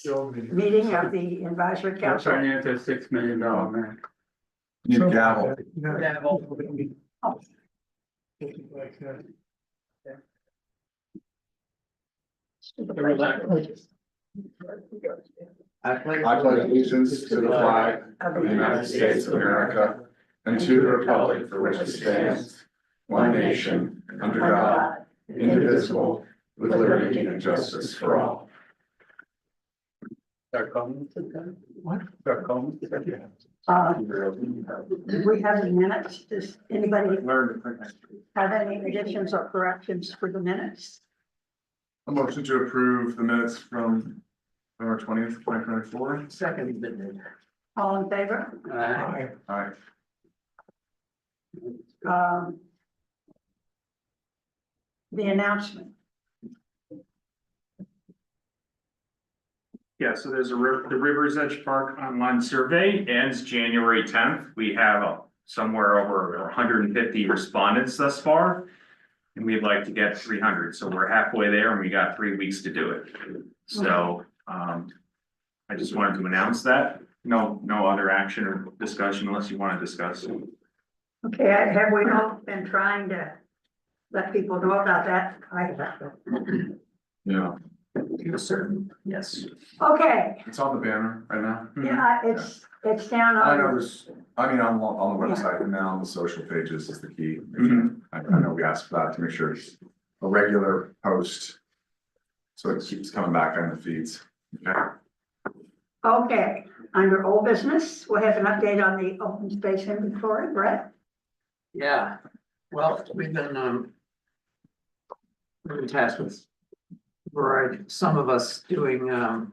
meeting of the advisory council. Turning into a $6 million man. Need a gavel. I pledge allegiance to the flag of the United States of America and to the republic for which it stands, one nation, under God, indivisible, with liberty and justice for all. What? Do we have any minutes? Does anybody have any additions or corrections for the minutes? A motion to approve the minutes from November 20th, 2024. Second. All in favor? Aye. The announcement. Yeah, so there's the Rivers Edge Park online survey ends January 10th. We have somewhere over 150 respondents thus far. And we'd like to get 300, so we're halfway there and we got 3 weeks to do it. So, I just wanted to announce that. No other action or discussion unless you want to discuss. Okay, have we all been trying to let people know about that? I have. Yeah, Yes. Okay, it's on the banner right now. yeah, it's down I know on, there's, I mean, on the website and now on the social pages is the key. Mhm. I know we asked for that to make sure it's a regular post. So it keeps coming back on the feeds. okay, under old business, we'll have an update on the open space inventory, Brett? Yeah, well, we've been tasked with some of us doing a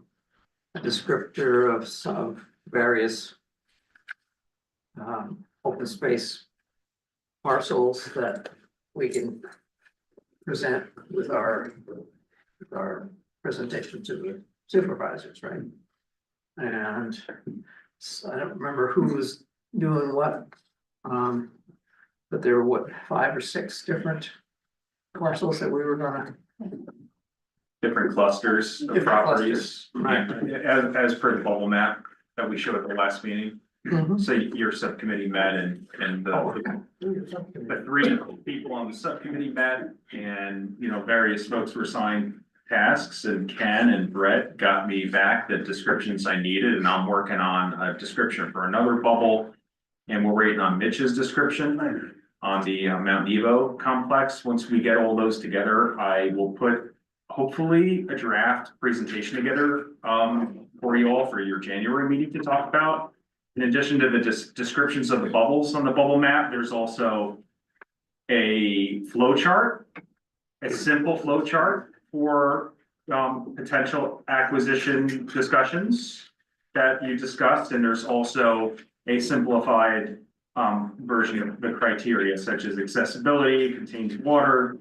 descriptor of some various open space parcels that we can present with our presentation to the supervisors, right? And so I don't remember who was doing what, but there were 5 or 6 different parcels that we were gonna. Different clusters of Different properties. clusters, As per the bubble map that we showed at the last meeting. So your subcommittee met and the 3 people on the subcommittee met and, various folks were assigned tasks and Ken and Brett got me back the descriptions I needed and I'm working on a description for another bubble. And we're waiting on Mitch's description on the Mount Nebo complex. Once we get all those together, I will put hopefully a draft presentation together for you all for your January meeting to talk about. In addition to the descriptions of the bubbles on the bubble map, there's also a flow chart, a simple flow chart for potential acquisition discussions that you discussed. And there's also a simplified version of the criteria such as accessibility, contains water,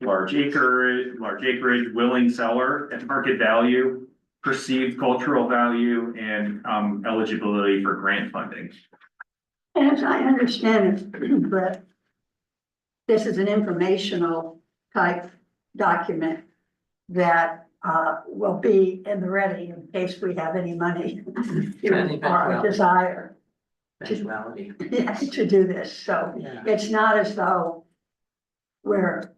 large acreage, willing seller, and market value, perceived cultural value, and eligibility for grant funding. As I understand it, Brett, this is an informational type document that will be in the ready in case we have any money or a desire Eventuality. to do this. So Yeah. it's not as though we're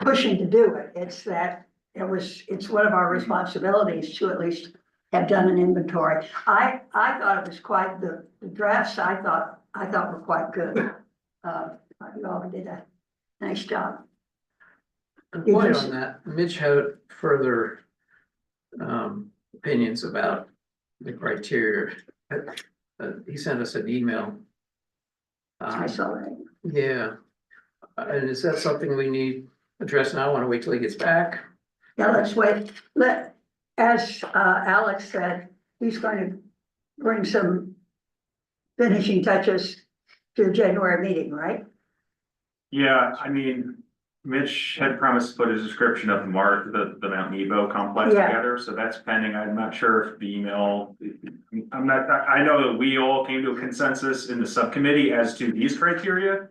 pushing to do it. It's that it's one of our responsibilities to at least have done an inventory. I thought it was quite the drafts I thought were quite good. You all did a nice job. Good point on that. Mitch had further opinions about the criteria. He sent us an email. I saw that. Yeah. And is that something we need addressed now? I want to wait till he gets back. Yeah, let's wait. As Alex said, he's going to bring some finishing touches to the January meeting, right? Yeah, I mean, Mitch had promised to put a description of the Mount Nebo complex Yeah. together, so that's pending. I'm not sure if the email. I know that we all came to a consensus in the subcommittee as to these criteria.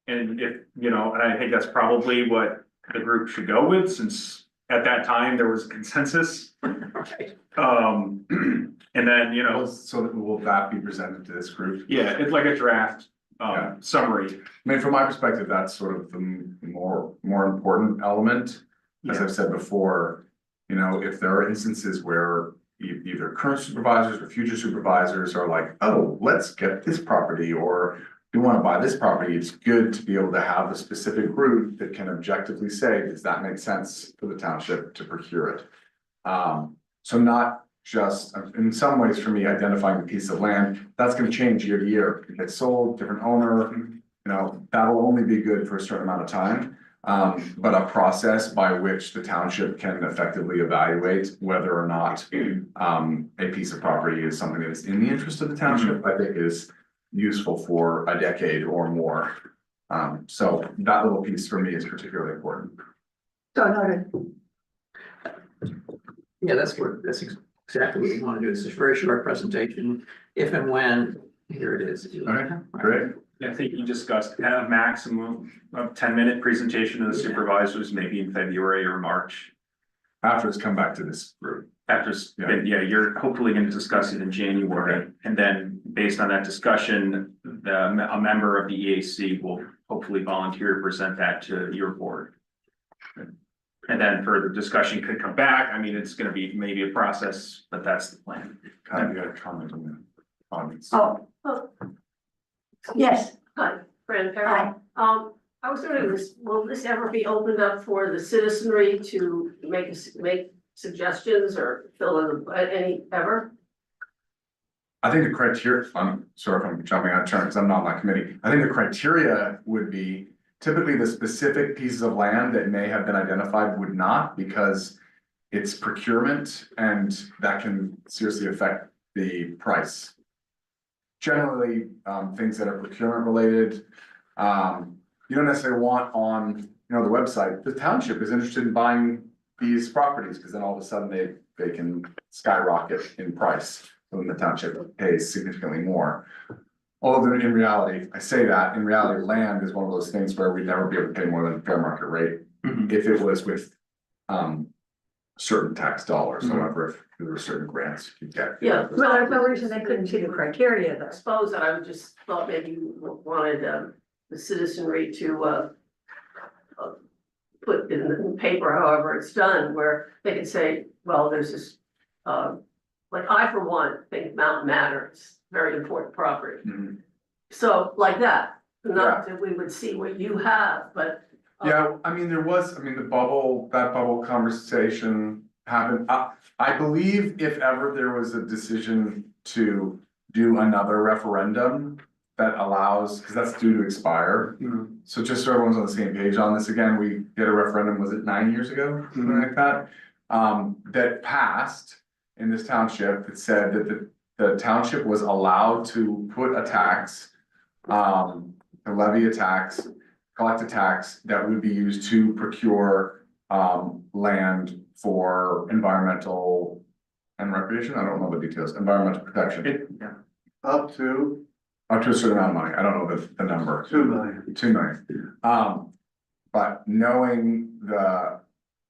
And if, and I think that's probably what the group should go with, since at that time, there was consensus. Right. And then, you know, So will that be presented to this group? yeah, it's like a draft, Yeah. summary. I mean, from my perspective, that's sort of the more important element. As Yeah. I've said before, you know, if there are instances where either current supervisors or future supervisors are like, oh, let's get this property, or we want to buy this property, it's good to be able to have a specific route that can objectively say, does that make sense for the township to procure it? So not just, in some ways for me, identifying a piece of land, that's gonna change year to year. It gets sold, different owner, you know, that'll only be good for a certain amount of time. But a process by which the township can effectively evaluate whether or not a piece of property is something that is in the interest of the township, I think is useful for a decade or more. So that little piece for me is particularly important. So noted. Yeah, that's exactly what we want to do. It's a very short presentation, if and when, here it is. Okay, great. I think you discussed a maximum of 10-minute presentation to the supervisors, maybe in February or March. After it's come back to this group. After, yeah, you're hopefully going to discuss it in January, and then based on that discussion, a member of the EAC will hopefully volunteer to present that to your board. And then further discussion could come back. I mean, it's going to be maybe a process, but that's the plan. Kind of got a comment on the audience. Oh, yes, Hi, Fran hi. Farrell. I was wondering, will this ever be opened up for the citizenry to make suggestions or fill in any ever? I think the criteria, I'm sorry if I'm jumping out of turn because I'm not on that committee. I think the criteria would be typically the specific pieces of land that may have been identified would not, because it's procurement and that can seriously affect the price. Generally, things that are procurement related, you don't necessarily want on, you know, the website, the township is interested in buying these properties, because then all of a sudden they can skyrocket in price when the township pays significantly more. Although in reality, I say that, in reality, land is one of those things where we'd never be able to pay more than fair market rate. If it was with certain tax dollars, however, if there were certain grants you get. Yeah. Well, there's no reason they couldn't see the criteria I though. suppose that I would just thought maybe you wanted the citizenry to put in the paper, however it's done, where they could say, well, there's this, like I, for one, think Mountain Manor is very important property. Mhm. So like that, not that we would see what you have, but. Yeah, I mean, that bubble conversation happened. I believe if ever there was a decision to do another referendum that allows, because that's due to expire. So just so everyone's on the same page on this, again, we did a referendum, was it 9 years ago, something like that? That passed in this township that said that the township was allowed to put a tax, to levy a tax, collect a tax that would be used to procure land for environmental and recreation. I don't know the details, environmental protection. Up to a certain amount of money. I don't know the number. 2 million. 2 million. But knowing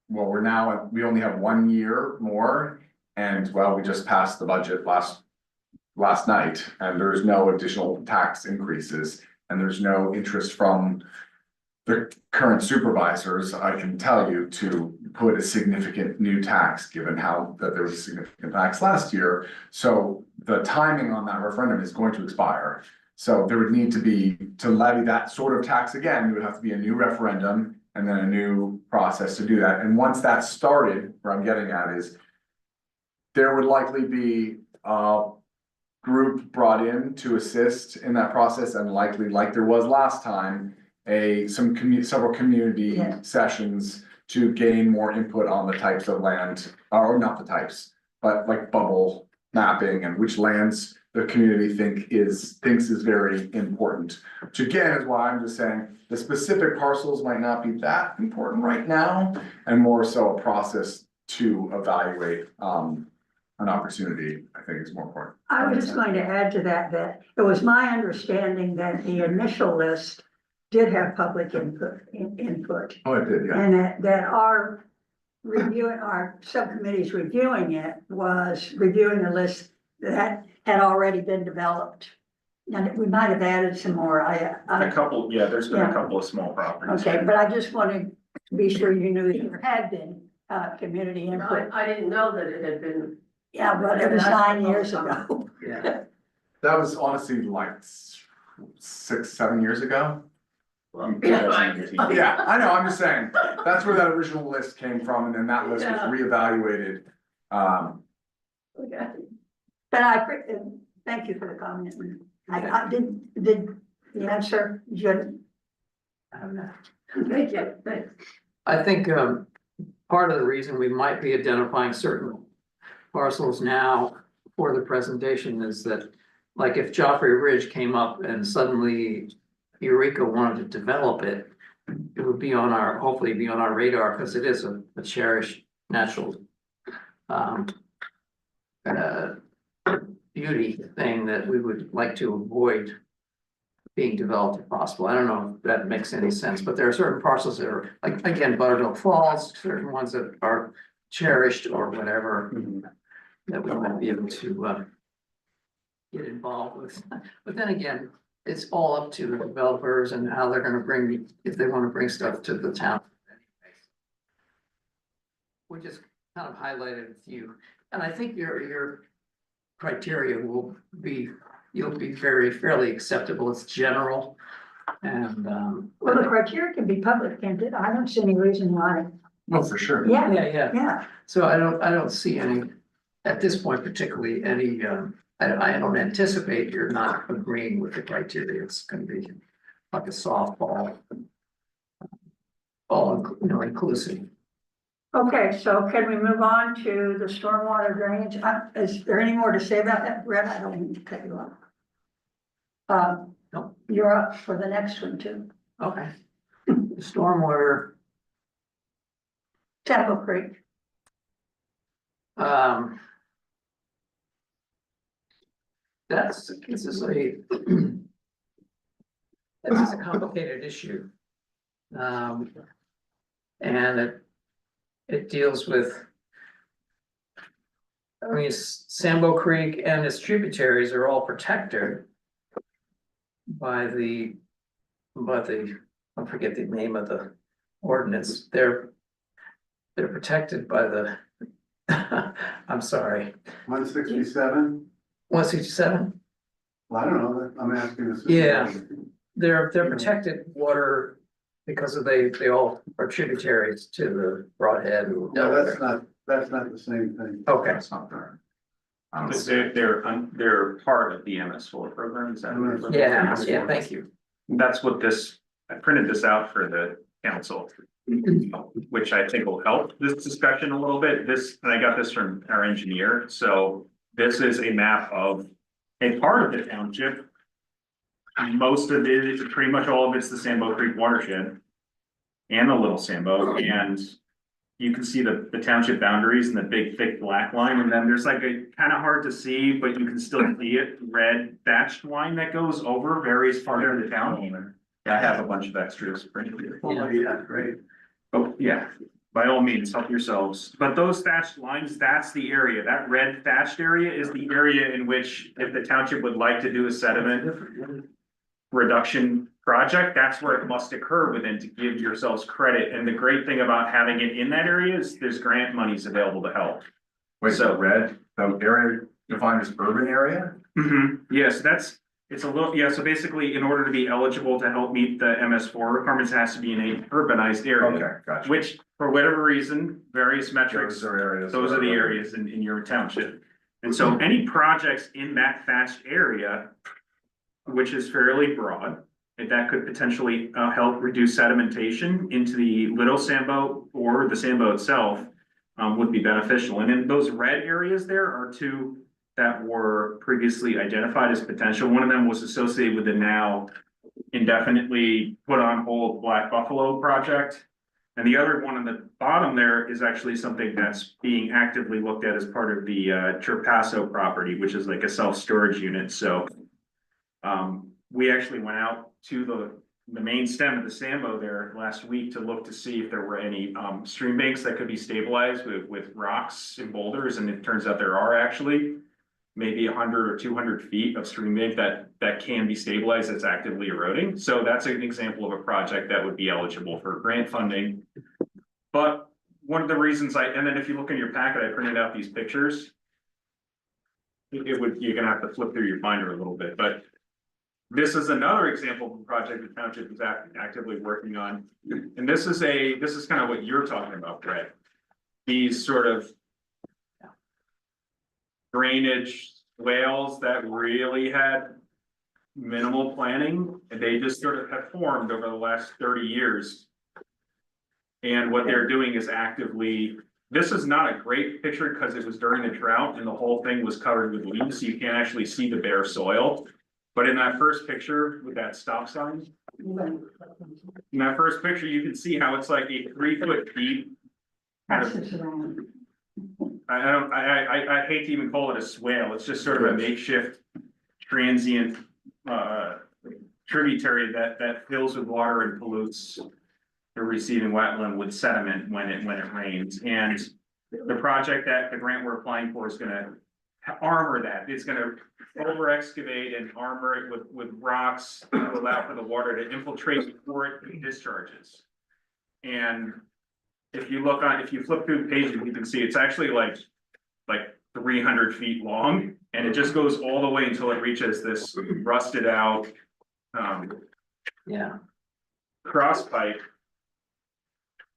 we only have 1 year more, and well, we just passed the budget last night, and there's no additional tax increases, and there's no interest from the current supervisors, I can tell you, to put a significant new tax, given that there was a significant tax last year. So the timing on that referendum is going to expire. So there would need to be, to levy that sort of tax again, there would have to be a new referendum and then a new process to do that. And once that's started, where I'm getting at is, there would likely be a group brought in to assist in that process, and likely, like there was last time, several community Yeah. sessions to gain more input on the types of land, or not the types, but like bubble mapping and which lands the community thinks is very important. Which again is why I'm just saying the specific parcels might not be that important right now, and more so a process to evaluate an opportunity, I think is more important. I was just going to add to that it was my understanding that the initial list did have public input. Oh, it did, yeah. And that our reviewing, our subcommittees reviewing it was reviewing the list that had already been developed. And we might have added some more, A couple, yeah, there's been Yeah. a couple of small properties. okay, but I just wanted to be sure you knew that there had been, community input. I didn't know that it had been. Yeah, but it was 9 years ago. Yeah. That was honestly like 6, 7 years ago. In 2018. Yeah, I know, I'm just saying, that's where that original list came from, and then that list was Yeah. reevaluated. Okay. But thank you for the comment. I did the answer, Jen? I don't know. Thank you, thanks. I think, part of the reason we might be identifying certain parcels now for the presentation is that, like, if Joffrey Ridge came up and suddenly Eureka wanted to develop it, it would be on our, hopefully be on our radar, because it is a cherished natural um, uh, beauty thing that we would like to avoid being developed if possible. I don't know if that makes any sense, but there are certain parcels that are, like, again, Buttermilk Falls, certain ones that are cherished or whatever, that we might be able to get involved with. But then again, it's all up to the developers and how they're gonna bring, if they wanna bring stuff to the town. We just kind of highlighted a few, and I think your criteria will be, you'll be fairly acceptable. It's general. And Well, the criteria can be public, can't it? I don't see any reason why. No, for sure. Yeah, yeah. yeah. So I don't see any, at this point particularly, any, I don't anticipate you're not agreeing with the criteria. It's gonna be like a softball. All, inclusive. Okay, so can we move on to the stormwater drainage? Is there any more to say about that, Brett? I don't mean to cut you off. No. You're up for the next one too. Okay. Stormwater, Temple Creek. this is a complicated issue. And it deals with, I mean, Sambo Creek and its tributaries are all protected by I forget the name of the ordinance. They're protected by the, I'm sorry, 167? 167? Well, I don't know, I'm asking this. Yeah. They're protected water because they all are tributaries to the Broadhead. No, that's not the same thing. Okay. That's not fair. They're part of the MS4 program, is that what you're looking for? Yeah, thank you. That's what I printed this out for the council, which I think will help this discussion a little bit. And I got this from our engineer, so this is a map of a part of the township. Most of it, pretty much all of it's the Sambo Creek watershed and the Little Sambo, and you can see the township boundaries and the big thick black line, and then there's like a kind of hard to see, but you can still see it, red thatched line that goes over various parts of the town. Yeah, I have a bunch of extras printed here. Oh, yeah, great. Oh, yeah, by all means, help yourselves. But those thatched lines, that's the area. That red thatched area is the area in which, if the township would like to do a sediment reduction project, that's where it must occur within to give yourselves credit. And the great thing about having it in that area is there's grant monies available to help. Wait, so red, the area defined as urban area? Yes, it's a little, yeah, so basically, in order to be eligible to help meet the MS4 requirements, it has to be in a urbanized area. Okay, gotcha. Which, for whatever reason, various metrics, Those are areas. those are the areas in your township. And so any projects in that thatched area, which is fairly broad, and that could potentially help reduce sedimentation into the Little Sambo or the Sambo itself, would be beneficial. And in those red areas, there are two that were previously identified as potential. One of them was associated with the now indefinitely put on hold Black Buffalo project. And the other one on the bottom there is actually something that's being actively looked at as part of the Trapasso property, which is like a self-storage unit. So we actually went out to the the main stem of the Sambo there last week to look to see if there were any stream banks that could be stabilized with rocks and boulders, and it turns out there are actually maybe 100 or 200 feet of stream bank that can be stabilized that's actively eroding. So that's an example of a project that would be eligible for grant funding. But one of the reasons and then if you look in your packet, I printed out these pictures. You're gonna have to flip through your binder a little bit, but this is another example of a project the township is actively working on. And this is kind of what you're talking about, Brett. These sort of drainage swales that really had minimal planning, and they just sort of have formed over the last 30 years. And what they're doing is actively, this is not a great picture because it was during the drought and the whole thing was covered with leaves, so you can't actually see the bare soil. But in that first picture with that stop sign, in that first picture, you can see how it's like a 3 foot deep. Kind of, I hate to even call it a swale, it's just sort of a makeshift transient tributary that fills with water and pollutes the receiving wetland with sediment when it rains. And the project that the grant we're applying for is gonna armor that. It's gonna over excavate and armor it with rocks to allow for the water to infiltrate before it discharges. And if you flip through the pages, you can see it's actually like 300 feet long, and it just goes all the way until it reaches this rusted out cross pipe.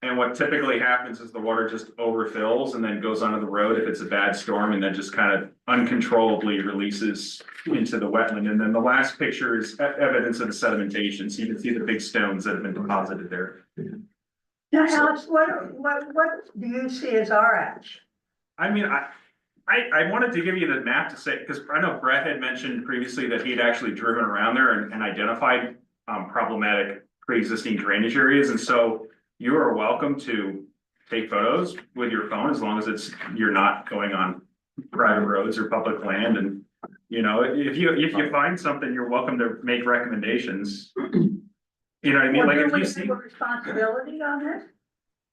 And what typically happens is the water just overfills and then goes onto the road if it's a bad storm, and then just kind of uncontrollably releases into the wetland. And then the last picture is evidence of the sedimentation, so you can see the big stones that have been deposited there. Now, Alex, what do you see as our action? I mean, I wanted to give you the map to say, because I know Brett had mentioned previously that he had actually driven around there and identified problematic pre-existing drainage areas. And so you are welcome to take photos with your phone as long as you're not going on private roads or public land. And, you know, if you find something, you're welcome to make recommendations. You know what I mean? Like if you see a responsibility on this?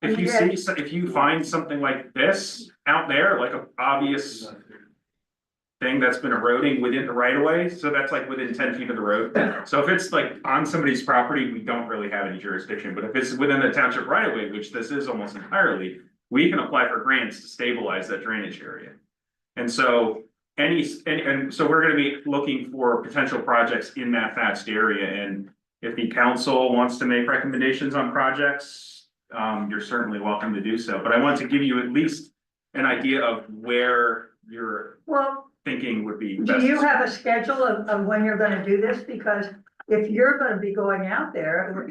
if you find something like this out there, like an obvious thing that's been eroding within the right of way, so that's like within 10 feet of the road. So if it's like on somebody's property, we don't really have any jurisdiction, but if it's within the township right of way, which this is almost entirely, we can apply for grants to stabilize that drainage area. And so so we're gonna be looking for potential projects in that thatched area, and if the council wants to make recommendations on projects, you're certainly welcome to do so. But I want to give you at least an idea of where you're thinking would be best. Do you have a schedule of when you're gonna do this? Because if you're gonna be going out there,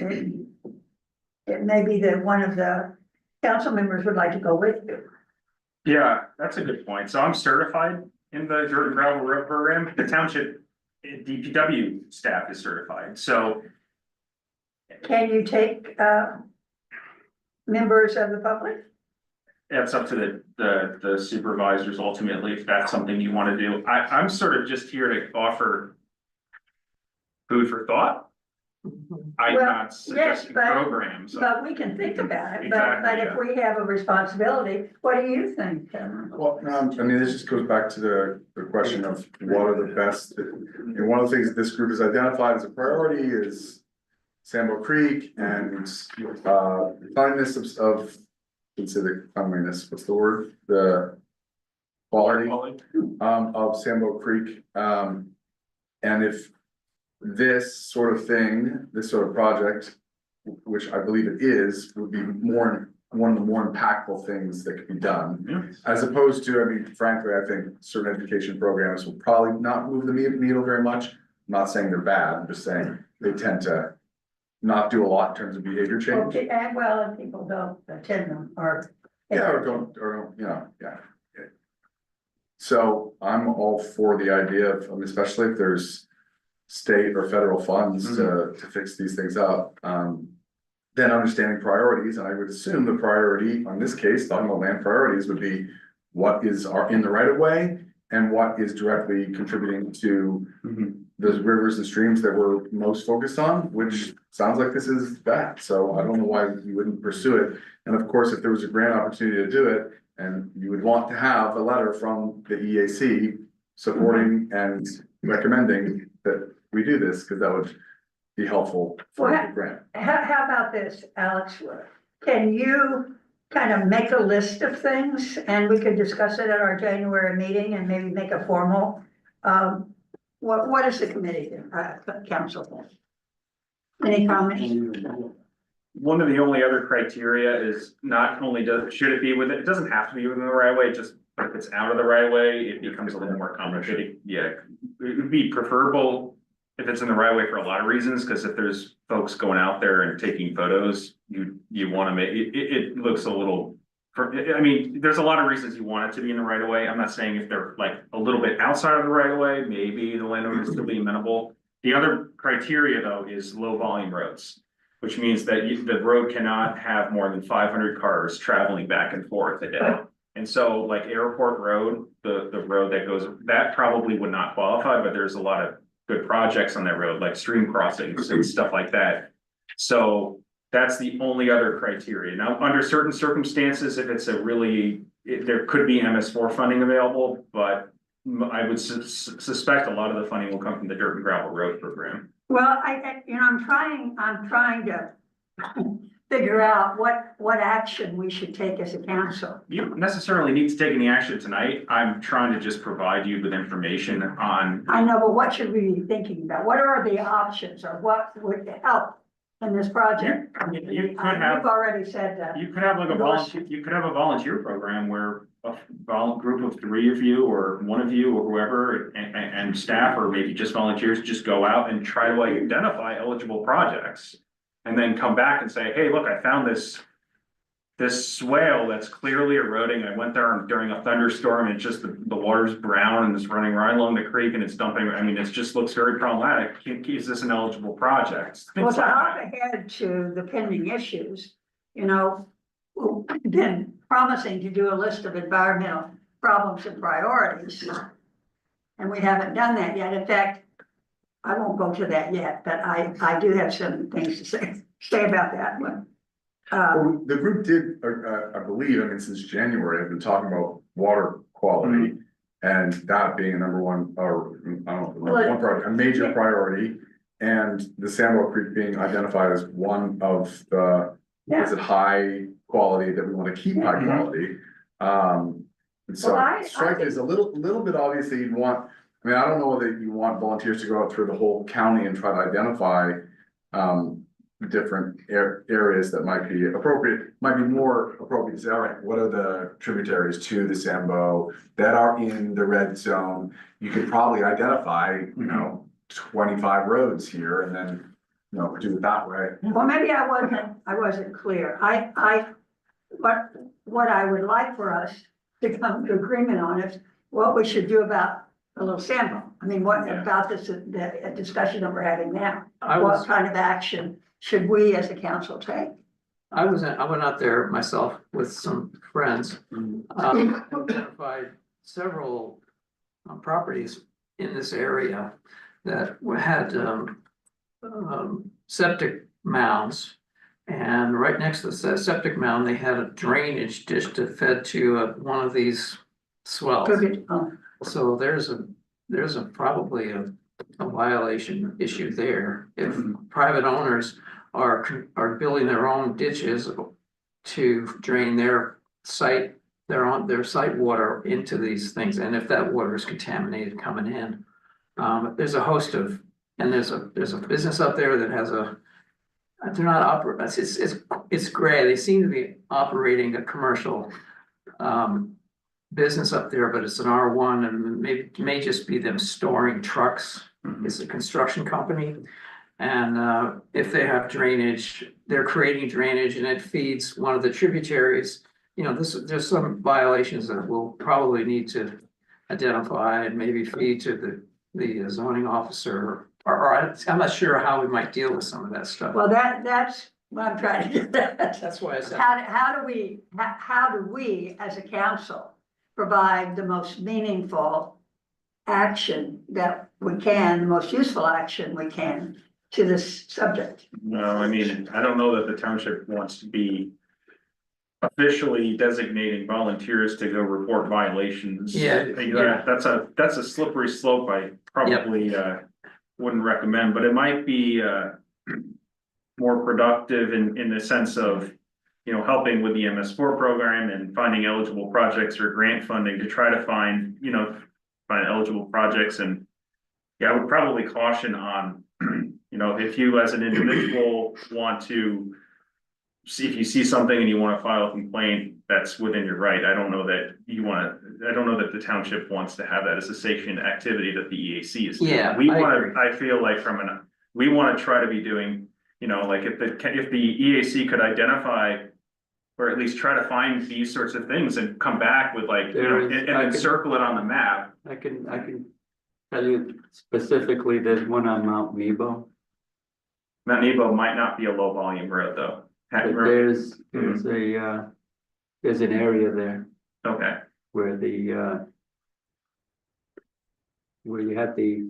it may be that one of the council members would like to go with you. Yeah, that's a good point. So I'm certified in the dirt and gravel road program. The township DPW staff is certified, so. Can you take members of the public? It's up to the supervisors ultimately, if that's something you want to do. I'm sort of just here to offer food for thought. I'm Well, not suggesting yes, programs. But we can think about it, Exactly, but if we have a responsibility, what do you think? Well, I mean, this just goes back to the question of what are the best, and one of the things that this group has identified as a priority is Sambo Creek and cleanliness of let's say the cleanliness, what's the word? The quality of Sambo Creek. And if this sort of thing, this sort of project, which I believe it is, would be one of the more impactful things that could be done. Yeah. As opposed to, I mean, frankly, I think certain education programs will probably not move the needle very much. I'm not saying they're bad, I'm just saying they tend to not do a lot in terms of behavior change. Okay, and people don't attend them or. Yeah, or don't, you know, yeah. So I'm all for the idea of, especially if there's state or federal funds to fix these things up. Then understanding priorities, and I would assume the priority on this case, talking about land priorities, would be what is in the right of way and what is directly contributing to those rivers and streams that we're most focused on, which sounds like this is that, so I don't know why you wouldn't pursue it. And of course, if there was a grant opportunity to do it, and you would want to have a letter from the EAC supporting and recommending that we do this, because that would be helpful for the grant. How about this, Alex? Can you kind of make a list of things and we could discuss it at our January meeting and maybe make a formal, what is the committee, council think? Any comments? One of the only other criteria is not only should it be it doesn't have to be within the right of way, just if it's out of the right of way, it becomes a little more complicated. Yeah, it would be preferable if it's in the right of way for a lot of reasons, because if there's folks going out there and taking photos, you want to make it looks a little. I mean, there's a lot of reasons you want it to be in the right of way. I'm not saying if they're like a little bit outside of the right of way, maybe the landowner is still be amenable. The other criteria though is low volume roads, which means that the road cannot have more than 500 cars traveling back and forth a day. And so like Airport Road, the road that goes, that probably would not qualify, but there's a lot of good projects on that road, like stream crossings and stuff like that. So that's the only other criteria. Now, under certain circumstances, if it's there could be MS4 funding available, but I would suspect a lot of the funding will come from the dirt and gravel road program. Well, I'm trying to figure out what action we should take as a council. You don't necessarily need to take any action tonight. I'm trying to just provide you with information on. I know, but what should we be thinking about? What are the options or what would help in this project? You could have. You've already said that. You could have like a volunteer, you could have a volunteer program where a group of 3 of you or 1 of you or whoever and staff or maybe just volunteers just go out and try to identify eligible projects. And then come back and say, hey, look, I found this swale that's clearly eroding. I went there during a thunderstorm and it's just the water's brown and it's running right along the creek and it's dumping. I mean, it just looks very problematic. Is this an eligible project? Well, to hop ahead to the pending issues, we've been promising to do a list of environmental problems and priorities. And we haven't done that yet. In fact, I won't go to that yet, but I do have some things to say about that one. Well, the group did, I believe, since January, I've been talking about water quality and that being a number one, or I don't know, number one priority, a major priority. And the Sambo Creek being identified as one of the, is it high quality that we want to keep high quality? And so strike is a little bit obvious that you'd want, I don't know whether you want volunteers to go out through the whole county and try to identify different areas that might be more appropriate to say, all right, what are the tributaries to the Sambo that are in the red zone? You could probably identify, 25 roads here and then, do it that way. Well, maybe I wasn't clear. What I would like for us to come to agreement on is what we should do about a little Sambo. What about the discussion that we're having now? What kind of action should we as a council take? I went out there myself with some friends, identified several properties in this area that had septic mounds. And right next to the septic mound, they had a drainage dish that fed to one of these swells. So there's probably a violation issue there. If private owners are building their own ditches to drain their site water into these things, and if that water is contaminated coming in, there's a host of, and there's a business up there that has they're not operating, it's gray. They seem to be operating a commercial business up there, but it's an R1 and it may just be them storing trucks. It's a construction company. And if they have drainage, they're creating drainage and it feeds one of the tributaries. There's some violations that we'll probably need to identify and maybe feed to the zoning officer. Or I'm not sure how we might deal with some of that stuff. Well, that's what I'm trying to get at. That's why I said. How do we as a council provide the most meaningful action that we can, the most useful action we can to this subject. No, I mean, I don't know that the township wants to be officially designating volunteers to go report violations. Yeah, yeah. That's a slippery slope I probably, wouldn't recommend, but it might be, more productive in the sense of, you know, helping with the MS4 program and finding eligible projects or grant funding to try to find, you know, find eligible projects. And yeah, I would probably caution on, you know, if you as an individual want to see, if you see something and you want to file a complaint, that's within your right. I don't know that you want to, I don't know that the township wants to have that as a sanctioned activity that the EAC is doing. Yeah, We I want agree. to, I feel like we want to try to be doing, you know, like if the EAC could identify or at least try to find these sorts of things and come back with like, you know, and then circle it on the map. I can tell you specifically, there's one on Mount Nebo. Mount Nebo might not be a low volume road though. But there's an area there Okay, where where you have the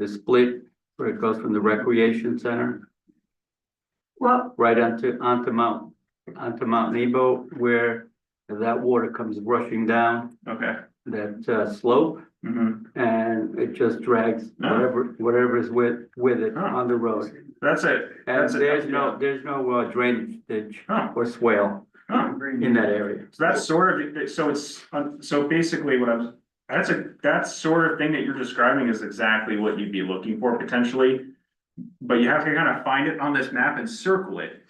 split where it goes from the recreation center Well, right onto Mount Nebo, where that water comes rushing down okay. that slope, and it just drags whatever is with it on the road. That's it. And there's no drainage ditch or swale in that area. So that's sort of, so it's, so basically what I'm, that sort of thing that you're describing is exactly what you'd be looking for potentially. But you have to kind of find it on this map and circle it.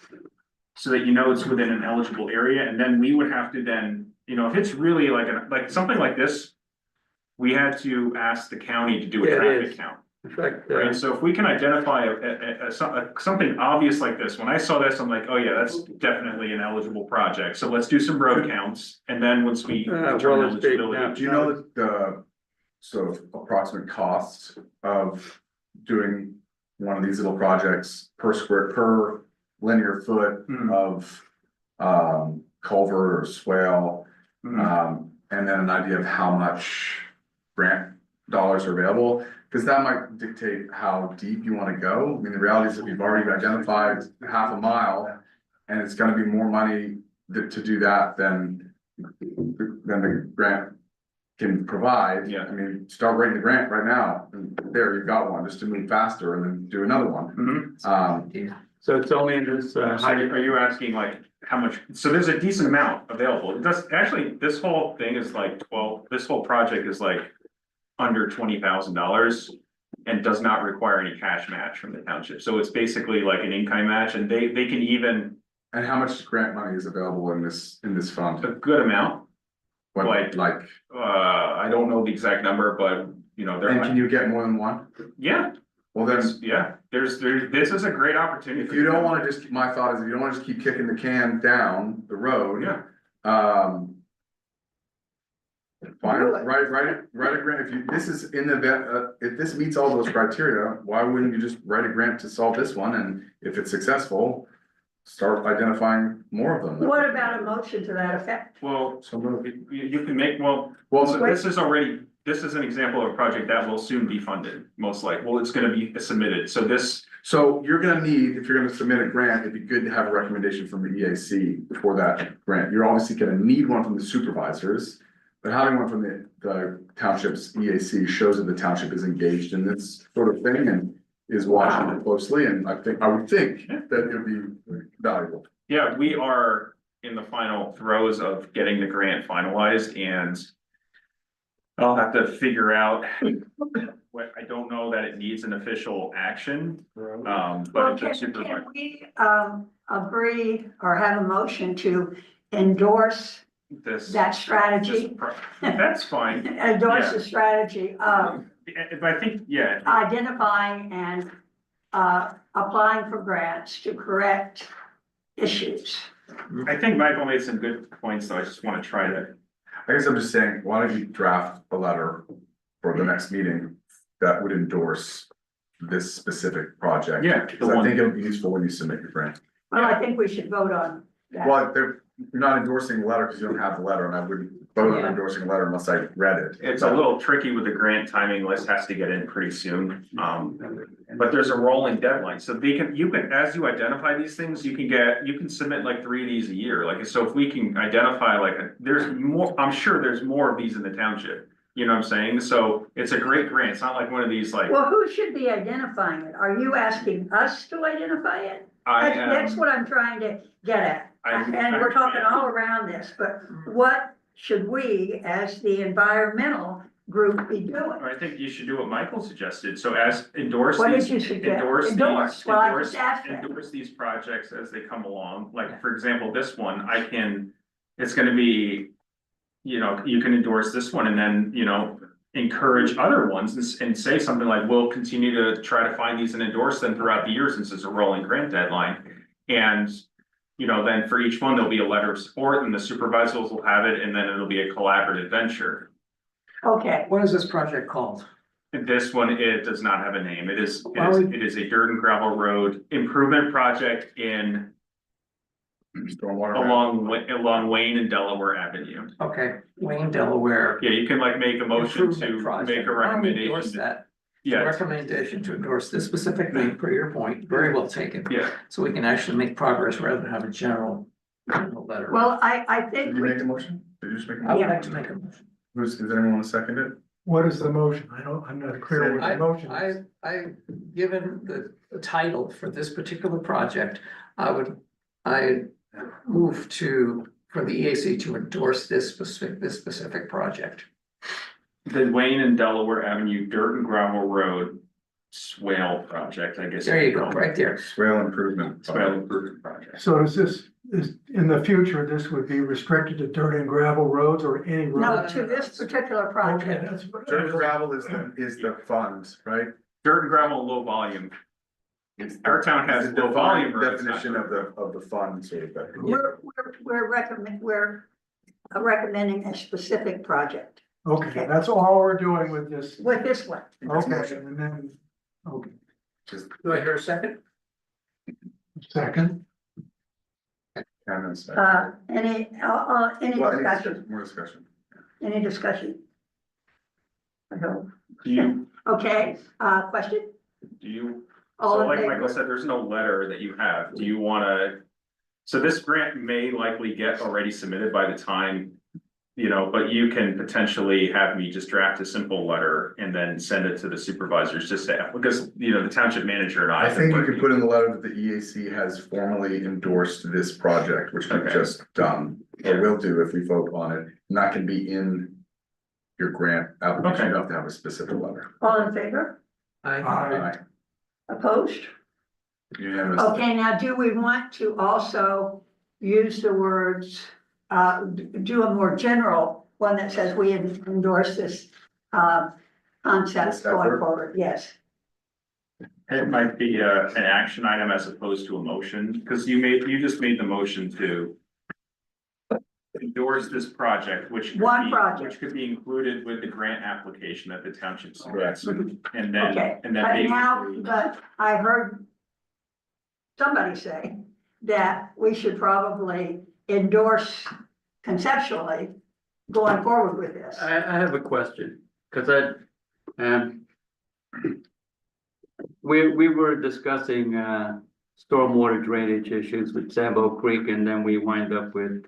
So that you know it's within an eligible area, and then we would have to then, you know, if it's really like something like this. We had to ask the county to do a Yeah, it traffic is. count. In fact, Right, so if we can identify something obvious like this, when I saw this, I'm like, oh yeah, that's definitely an eligible project, so let's do some road counts, and then once we well, determine it's big eligibility. now. Do you know the sort of approximate costs of doing one of these little projects per linear foot of culvert or swale? And then an idea of how much grant dollars are available, because that might dictate how deep you want to go. I mean, the reality is that we've already identified half a mile, and it's gonna be more money to do that than the grant can provide. Yeah. I mean, start writing the grant right now, and there, you've got one, just to move faster and then do another one. So it's only in this, So are you asking like how much, so there's a decent amount available, actually, this whole thing is like this whole project is like under $20,000 and does not require any cash match from the township, so it's basically like an in-kind match, and they can even. And how much grant money is available in this fund? A good amount, What, like, I don't know the exact number, but you know, and can you get more than one? yeah, Well, then, this is a great opportunity. if you don't wanna just, my thought is, if you don't wanna just keep kicking the can down the road. Yeah. Fine, write a grant, this is in the event, if this meets all those criteria, why wouldn't you just write a grant to solve this one, and if it's successful, start identifying more of them. what about a motion to that effect? Well, So moved. you can make, so this is an example of a project that will soon be funded, most likely, well, it's gonna be submitted, so this. So you're gonna need, if you're gonna submit a grant, it'd be good to have a recommendation from the EAC for that grant. You're obviously gonna need one from the supervisors. But having one from the township's EAC shows that the township is engaged in this sort of thing and is watching it closely, and I would think that it would be valuable. Yeah, we are in the final throes of getting the grant finalized, and I'll have to figure out what, I don't know that it needs an official action, but Well, it's can super. we, agree or have a motion to endorse that strategy? That's fine. Endorse the strategy of If I think, yeah, identifying and, applying for grants to correct issues. I think Michael made some good points, so I just want to try to. I guess I'm just saying, why don't you draft a letter for the next meeting that would endorse this specific project? Yeah, the Because I one. think it would be useful when you submit your grant. Well, I think we should vote on that. Well, you're not endorsing the letter because you don't have the letter, and I wouldn't vote on Yeah. endorsing a letter unless I read it. It's a little tricky with the grant timing list has to get in pretty soon. But there's a rolling deadline, so you can, as you identify these things, you can submit like 3 of these a year, like, so if we can identify there's more, I'm sure there's more of these in the township. You know what I'm saying? So it's a great grant. It's not like one of these like, Well, who should be identifying it? Are you asking us to identify it? That's what I'm trying to get at. And we're talking all around this, but what should we, as the environmental group, be doing? I think you should do what Michael suggested. So as endorse What did these, you suggest? endorse Endorse. these, Well, I endorse, just asked that. endorse these projects as they come along. Like, for example, this one, it's gonna be, you can endorse this one and then, encourage other ones and say something like, we'll continue to try to find these and endorse them throughout the year since it's a rolling grant deadline. And, then for each one, there'll be a letter of support and the supervisors will have it, and then it'll be a collaborative venture. Okay, What is this project called? And this one, it does not have a name. It is Well, a dirt and gravel road improvement project Stormwater. along Wayne and Delaware Avenue. Okay, Wayne, Delaware. Yeah, you can make a motion Improvement to project. make a Why don't we recommendation. endorse that? Yeah, Recommendation to endorse this specific thing, per your point, very well taken. yeah. So we can actually make progress rather than have a general letter. well, I Did think, you make a motion? Did you just make a I would motion? like to make a motion. Does anyone want to second it? What is the motion? I'm not clear what the motion is. Given the title for this particular project, I move for the EAC to endorse this specific project. The Wayne and Delaware Avenue Dirt and Gravel Road Swale Project, I guess. There you go, right there. Swale improvement. Swale Improvement Project. So is in the future, this would be restricted to dirt and gravel roads or any road? no, to this particular Okay, project. that's what. Dirt and gravel is the funds, right? Dirt and gravel, low volume. Our town has It's the low volume defined roads, not definition dirt. of the fund, sort of. We're recommending a specific project Okay, that's all we're doing with this. with this one. Okay, and then, okay, Do I hear a second? second, Comments. Any Well, discussion, more discussion. any discussion? No. Do you, Okay, question? So so like in Michael favor? said, there's no letter that you have. Do you wanna? So this grant may likely get already submitted by the time, but you can potentially have me just draft a simple letter and then send it to the supervisors just to, because, the township manager and I. I have been think you could working- put in the letter that the EAC has formally endorsed this project, which we've Okay. just done. Or will do if we vote on it, and that can be in your grant application, Okay. you don't have to have a specific letter. All in favor? Aye. Opposed? Unanimous. Okay, now do we want to also use the words, do a more general one that says we endorse this, concept This going effort? forward? Yes. It might be an action item as opposed to a motion, because you just made the motion to endorse this project, which could One be, project. which could be included with the grant application that the township Correct. submits. And Okay, then, but now, basically, but I heard somebody say that we should probably endorse conceptually going forward with this. I have a question, cause we were discussing, stormwater drainage issues with Sambo Creek, and then we wind up with,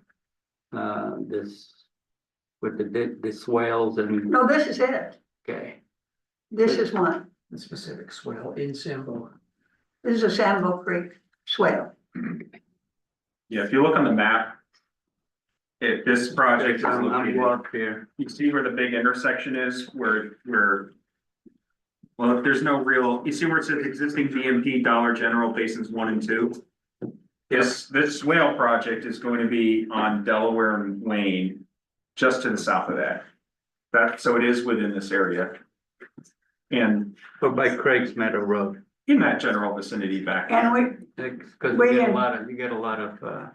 with the swales and, No, this is it. okay. This is one. The specific swale in Sambo. This is a Sambo Creek swale. yeah, if you look on the map. If this project is I'm located, up here. you see where the big intersection is, where. Well, if there's no real, you see where it says existing DMP Dollar General Basins 1 and 2? This swale project is going to be on Delaware and Wayne, just to the south of that. So it is within this area. And But by Craig's Meadow Road, in that general vicinity back. And we, cause We you get in- a lot of,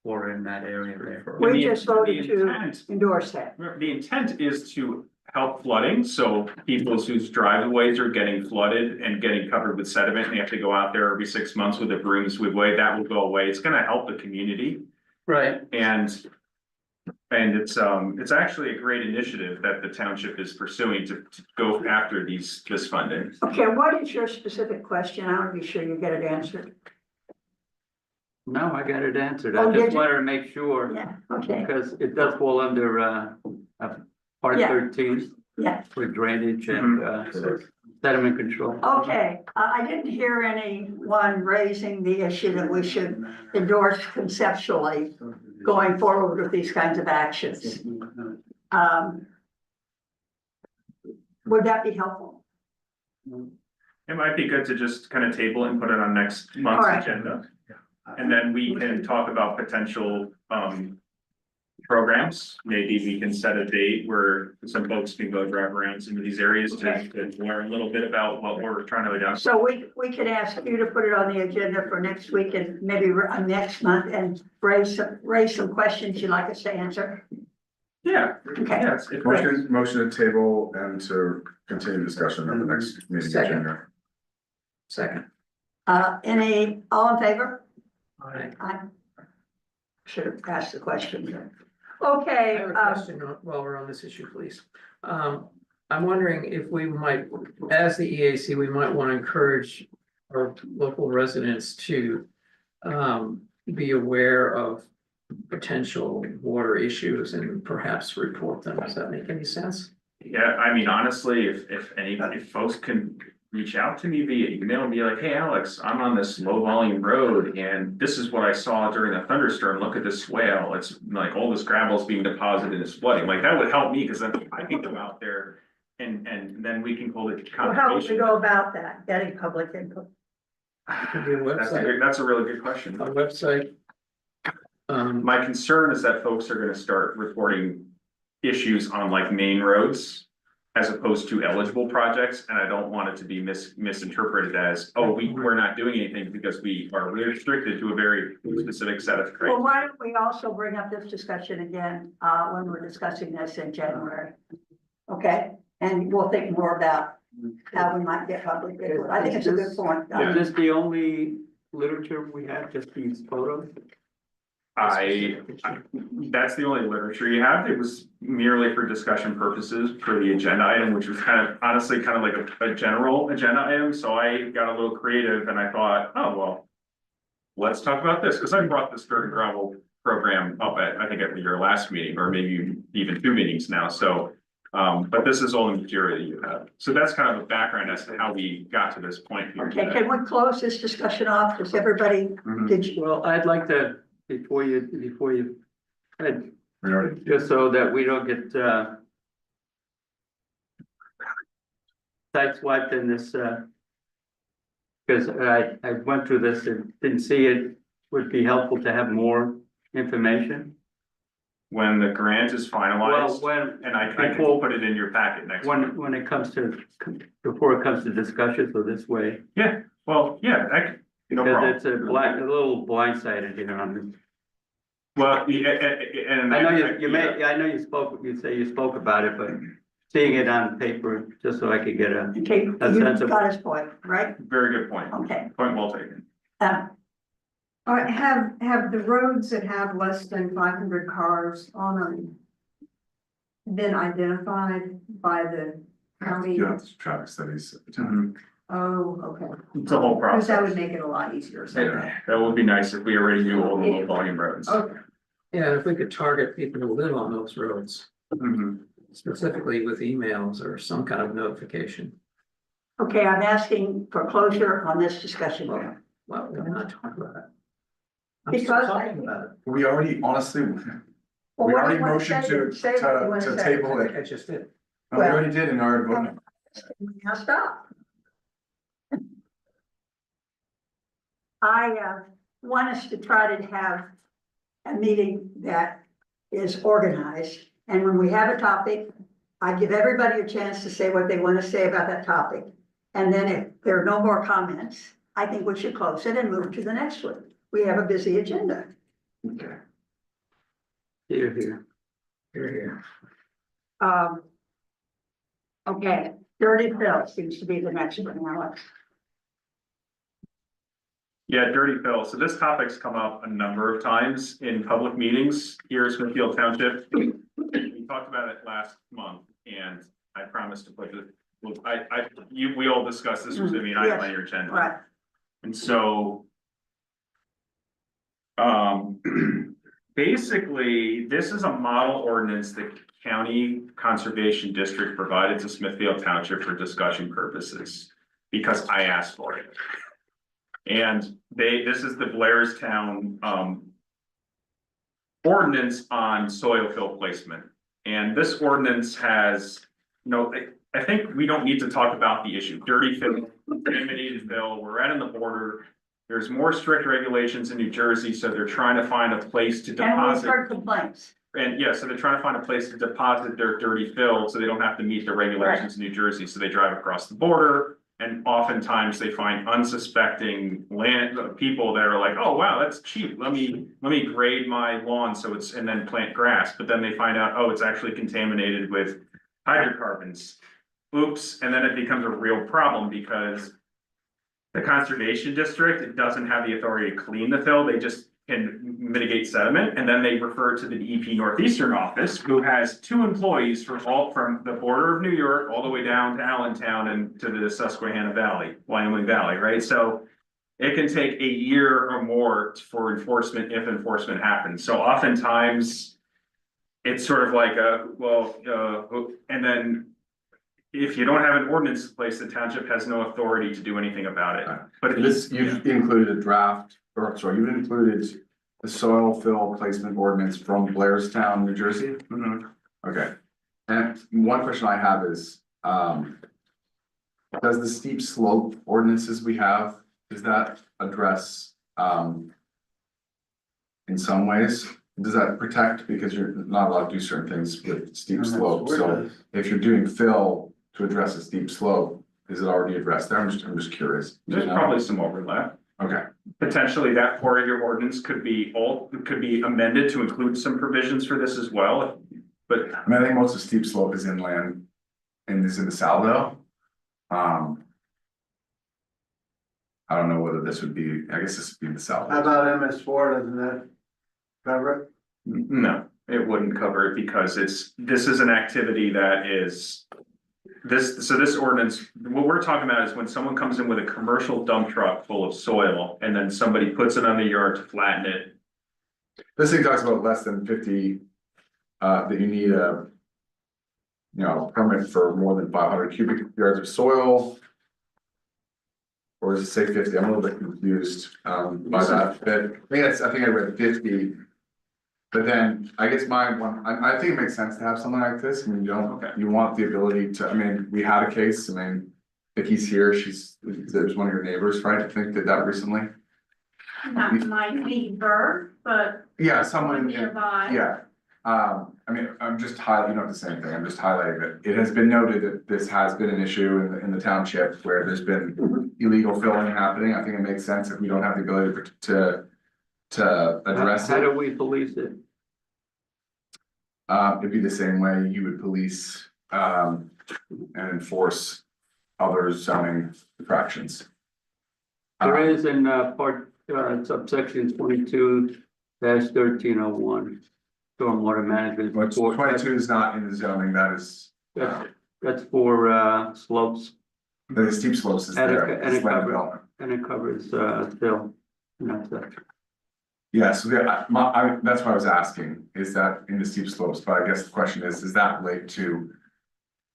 water in that area there. we And just the voted to intent- endorse that. The intent is to help flooding, so people whose driveways are getting flooded and getting covered with sediment, and they have to go out there every 6 months with a broom sweep away, that will go away. It's gonna help the community. Right. And And it's actually a great initiative that the township is pursuing to go after this funding. Okay, what is your specific question? I want to be sure you get it answered. No, I got it answered. Oh, I did just you? wanted to make sure, Yeah, okay, because it does fall under, part Yeah. 13 yeah, for drainage and, sediment control. okay. I didn't hear anyone raising the issue that we should endorse conceptually going forward with these kinds of actions. Would that be helpful? It might be good to just kind of table it and put it on next month's All right. agenda. And then we can talk about potential programs. Maybe we can set a date where some folks can go drive around some of these areas to learn a little bit about what we're trying to identify. So we could ask you to put it on the agenda for next week and maybe next month and raise some questions you'd like us to answer. Yeah, Okay, yes. Motion to table and to continue discussion at the next meeting in Second. January. Second. all in favor? I I should have asked the question. Okay, have a question while we're on this issue, please. I'm wondering if we might, as the EAC, we might want to encourage our local residents to be aware of potential water issues and perhaps report them. Does that make any sense? Yeah, I mean, honestly, if folks can reach out to me via email and be like, hey, Alex, I'm on this low volume road and this is what I saw during the thunderstorm. Look at this swale. It's like all this gravel is being deposited and it's flooding. Like that would help me because then I can go out there and then we can hold it to well, how would we conservation. go about that, getting public input? Could be a website, That's a really good question. a website. My concern is that folks are gonna start reporting issues on like main roads as opposed to eligible projects, and I don't want it to be misinterpreted as, oh, we're not doing anything because we are restricted to a very specific set of Well, criteria. why don't we also bring up this discussion again, when we're discussing this in January? Okay, and we'll think more about how we might get public input. I think it's a good point. Is this the only literature we have, just these photos? That's the only literature you have. It was merely for discussion purposes for the agenda item, which was kind of honestly kind of like a general agenda item. So I got a little creative and I thought, oh, well, let's talk about this, because I brought this dirt and gravel program up at, I think at your last meeting, or maybe even 2 meetings now. So, but this is all the material that you have. So that's kind of the background as to how we got to this point here. Okay, can we close this discussion off? Does everybody, Mhm. did you? Well, I'd like to, before you, We already, just so that we don't get, sideswiped in this, because I went through this and didn't see it, would be helpful to have more information. When the grant is Well, finalized, when, and I can put it in your packet next week. when it comes to, before it comes to discussion, so this way. Yeah, well, yeah, no Because problem. it's a little blindsided, you know, I mean. Well, and I know I know you say you spoke about it, but seeing it on paper, just so I could get a, Okay, A you sense of- got his point, right? Very good point. Okay, Point well taken. All right, have the roads that have less than 500 cars on them been identified by the county? you have the traffic studies. Oh, okay. It's a whole Because that would process. make it a lot easier. So. Yeah, that would be nice if we already knew all the low volume roads. Okay. Yeah, if we could target people who live on those roads, Mhm. specifically with emails or some kind of notification. okay, I'm asking for closure on this discussion. Well, we're not talking about it. I'm still Because I- talking about it. We already, honestly, Well, we what do already you wanna motioned say? to, Say what you wanna to say. table I it. think I just did. No, we already did in our vote. Now stop. I want us to try to have a meeting that is organized. And when we have a topic, I give everybody a chance to say what they want to say about that topic. And then if there are no more comments, I think we should close it and move to the next one. We have a busy agenda. Okay. here. Here. Okay, Dirty Phil seems to be the next one, Alex. Yeah, dirty fill. So this topic's come up a number of times in public meetings here in Smithfield Township. We talked about it last month and I promised to put the, well, we all discussed this was gonna be an item on your agenda. Right, And so. Basically, this is a model ordinance that County Conservation District provided to Smithfield Township for discussion purposes. Because I asked for it. And this is the Blairstown, ordinance on soil fill placement. And this ordinance has, I think we don't need to talk about the issue, dirty fill, contaminated fill, we're right on the border. There's more strict regulations in New Jersey, so they're trying to find a place to and we've deposit. heard complaints. And yeah, so they're trying to find a place to deposit their dirty fill, so they don't have to meet the regulations in New Jersey, so they drive across the border. And oftentimes they find unsuspecting people that are like, oh, wow, that's cheap, let me grade my lawn so it's, and then plant grass, but then they find out, oh, it's actually contaminated with hydrocarbons. Oops, and then it becomes a real problem because the conservation district, it doesn't have the authority to clean the fill, they just can mitigate sediment, and then they refer to the DEP Northeastern office, who has 2 employees from the border of New York all the way down to Allentown and to the Susquehanna Valley, Wyoming Valley, right? So it can take a year or more for enforcement if enforcement happens. So oftentimes it's sort of like and then if you don't have an ordinance in place, the township has no authority to do anything about it. But if This, you've included a draft, or sorry, you've included the soil fill placement ordinance from Blairstown, New Jersey? Mhm. Okay, and one question I have is, does the steep slope ordinances we have, does that address, in some ways? Does that protect, because you're not allowed to do certain things with steep slope, so if you're doing fill to address a steep slope, is it already addressed there? I'm just curious. there's probably some overlap. Okay, Potentially that part of your ordinance could be amended to include some provisions for this as well. But I mean, I think most of steep slope is inland and is in the Saldo. I don't know whether this would be, I guess this would be in the How Saldo. about MS4, doesn't that cover it? no, it wouldn't cover it because this is an activity that is. This ordinance, what we're talking about is when someone comes in with a commercial dump truck full of soil and then somebody puts it on the yard to flatten it. This thing talks about less than 50, that you need a. Permit for more than 500 cubic yards of soil. Or does it say 50? I'm a little bit confused, by that, I think I read 50. But then, I guess I think it makes sense to have something like this, I mean, you want the ability to, I mean, we had a case, I mean. Vicky's here, there's one of your neighbors, right, I think did that recently. Not my neighbor, but Yeah, someone, nearby. yeah, I mean, I'm just highlighting, the same thing, I'm just highlighting that it has been noted that this has been an issue in the township where there's been illegal filling happening, I think it makes sense if we don't have the ability to address How it. do we police it? It'd be the same way you would police, and enforce other zoning infractions. There is in subsection 22-1301, stormwater management. Which 22 is not in the zoning, that is, That's for slopes, the steep slopes is And it- there, and it's it land covered. development. and it covers fill. And that's it. Yeah, so that's why I was asking, is that in the steep slopes, but I guess the question is, does that relate to?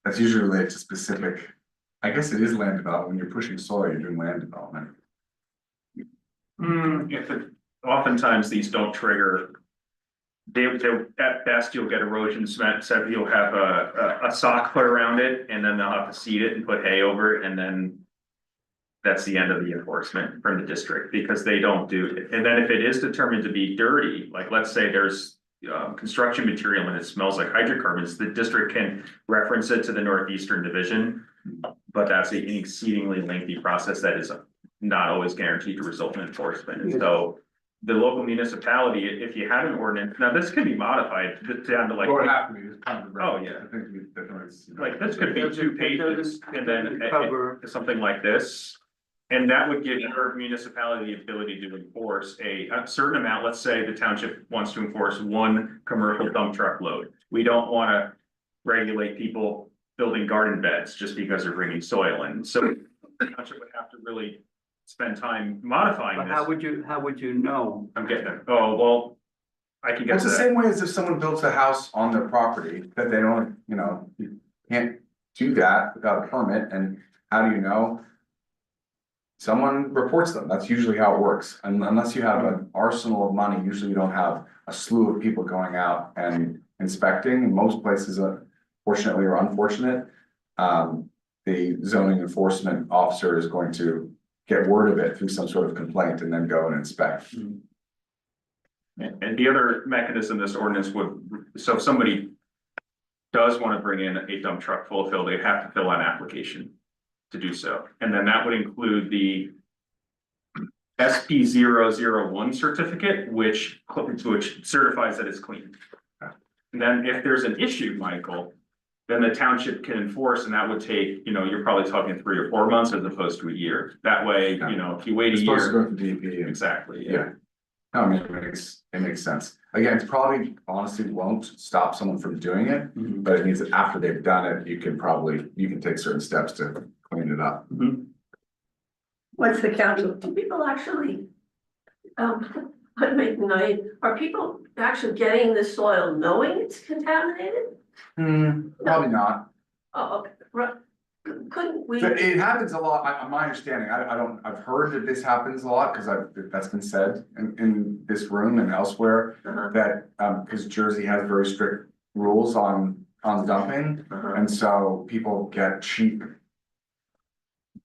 That's usually related to specific, I guess it is land development, when you're pushing soil, you're doing land development. Oftentimes these don't trigger. They at best you'll get erosion cement, so you'll have a sock put around it and then they'll have to seed it and put hay over it and then. That's the end of the enforcement from the district because they don't do it. And then if it is determined to be dirty, like let's say there's construction material and it smells like hydrocarbons, the district can reference it to the Northeastern Division. But that's an exceedingly lengthy process that is not always guaranteed to result in enforcement. And so the local municipality, if you have an ordinance, now this could be modified down to like. Or it have to be, it's kind of. Oh, yeah. I think we definitely. Like this could be 2 pages and then Cover. something like this. And that would give your municipality the ability to enforce a certain amount. Let's say the township wants to enforce one commercial dump truck load. We don't wanna regulate people building garden beds just because they're bringing soil in. So the township would have to really spend time modifying But this. how would you know? I'm getting it. Oh, well, I can get It's to the that. same way as if someone builds a house on their property, that they don't, you can't do that without a permit, and how do you know? Someone reports them, that's usually how it works, and unless you have an arsenal of money, usually you don't have a slew of people going out and inspecting. Most places, fortunately or unfortunate, the zoning enforcement officer is going to get word of it through some sort of complaint and then go and inspect. And the other mechanism this ordinance would, so if somebody does want to bring in a dump truck full of fill, they'd have to fill out an application to do so. And then that would include the SP 001 certificate, which certifies that it's clean. And then if there's an issue, Michael, then the township can enforce, and that would take, you're probably talking 3 or 4 months as opposed to a year. That way, if you wait a It's supposed to year. go through DEP. Exactly, yeah. Yeah. No, I mean, it makes sense. Again, it's probably honestly won't stop someone from doing it, but it means that after they've done it, you can take certain steps to clean it up. What's the council? Do people actually, I make night, are people actually getting the soil knowing it's contaminated? Probably not. Oh, okay, right, couldn't we? But it happens a lot, my understanding, I've heard that this happens a lot, because that's been said in this room and elsewhere. Uh-huh, That, because Jersey has very strict rules on dumping, uh-huh. and so people get cheap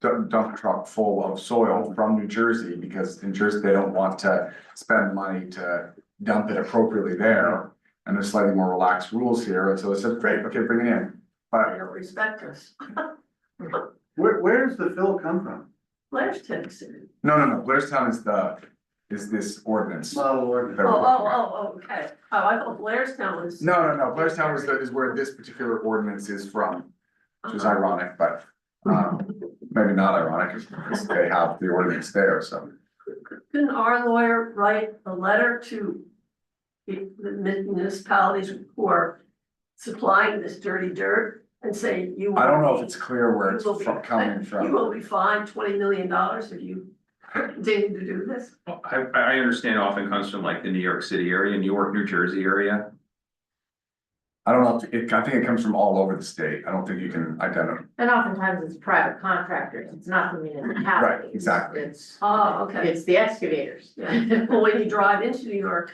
dump truck full of soil from New Jersey, because in Jersey, they don't want to spend money to dump it appropriately there. And there's slightly more relaxed rules here, and so they said, great, okay, bring it in, They but don't respect us. Where does the fill come from? Blair's Tennessee. no, Blairstown is this ordinance. Model ordinance. Okay. Oh, I thought Blairstown was. No, Blairstown is where this particular ordinance is from, which is Uh-huh. ironic, but, maybe not ironic, because they have the ordinance there, so. Couldn't our lawyer write a letter to the municipalities who are supplying this dirty dirt and say you? I don't know will if it's clear where it's you will be- coming You from. will be fined $20 million if you continue to do this. I understand often comes from like the New York City area, New York, New Jersey area. I don't know, I think it comes from all over the state, I don't think you can identify. And oftentimes it's private contractors, it's not the municipality. Right, exactly. Oh, okay. It's the excavators. Yeah. Well, when you drive into New York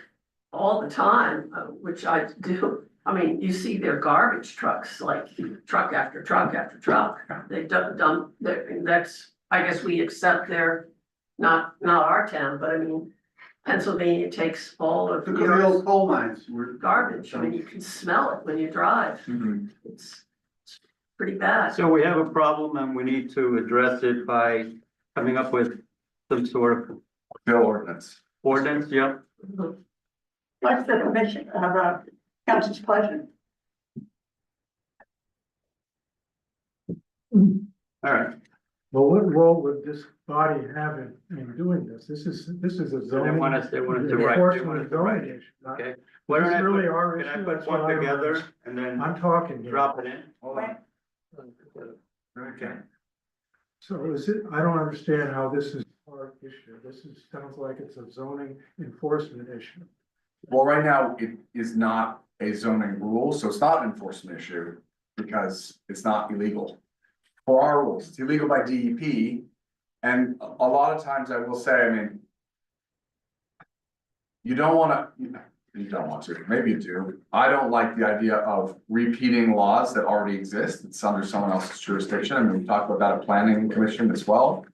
all the time, which I do, I mean, you see their garbage trucks, like truck after truck after truck. They dump, that's, I guess we accept their, not our town, but I mean, Pennsylvania takes all of Look at the old coal mines. garbage. I mean, you can smell it when you drive. It's pretty bad. So we have a problem and we need to address it by coming up with some sort of Bill ordinance. ordinance, yeah? What's the commission of council's pleasure? All right. Well, what role would this body have in doing this? This is a So they zoning. want us to write. Enforcement of zoning issue. Okay. Why don't This I is really put, our can I issue, put that's what one I together raised. and then I'm talking here. drop it in? Hold on. Okay. So is it, I don't understand how this is our issue. Sounds like it's a zoning enforcement issue. Well, right now, it is not a zoning rule, so it's not an enforcement issue, because it's not illegal. For our rules, it's illegal by DEP, and a lot of times I will say, I mean. You don't want to, maybe you do. I don't like the idea of repeating laws that already exist. It's under someone else's jurisdiction. I mean, we talked about that at planning commission as well.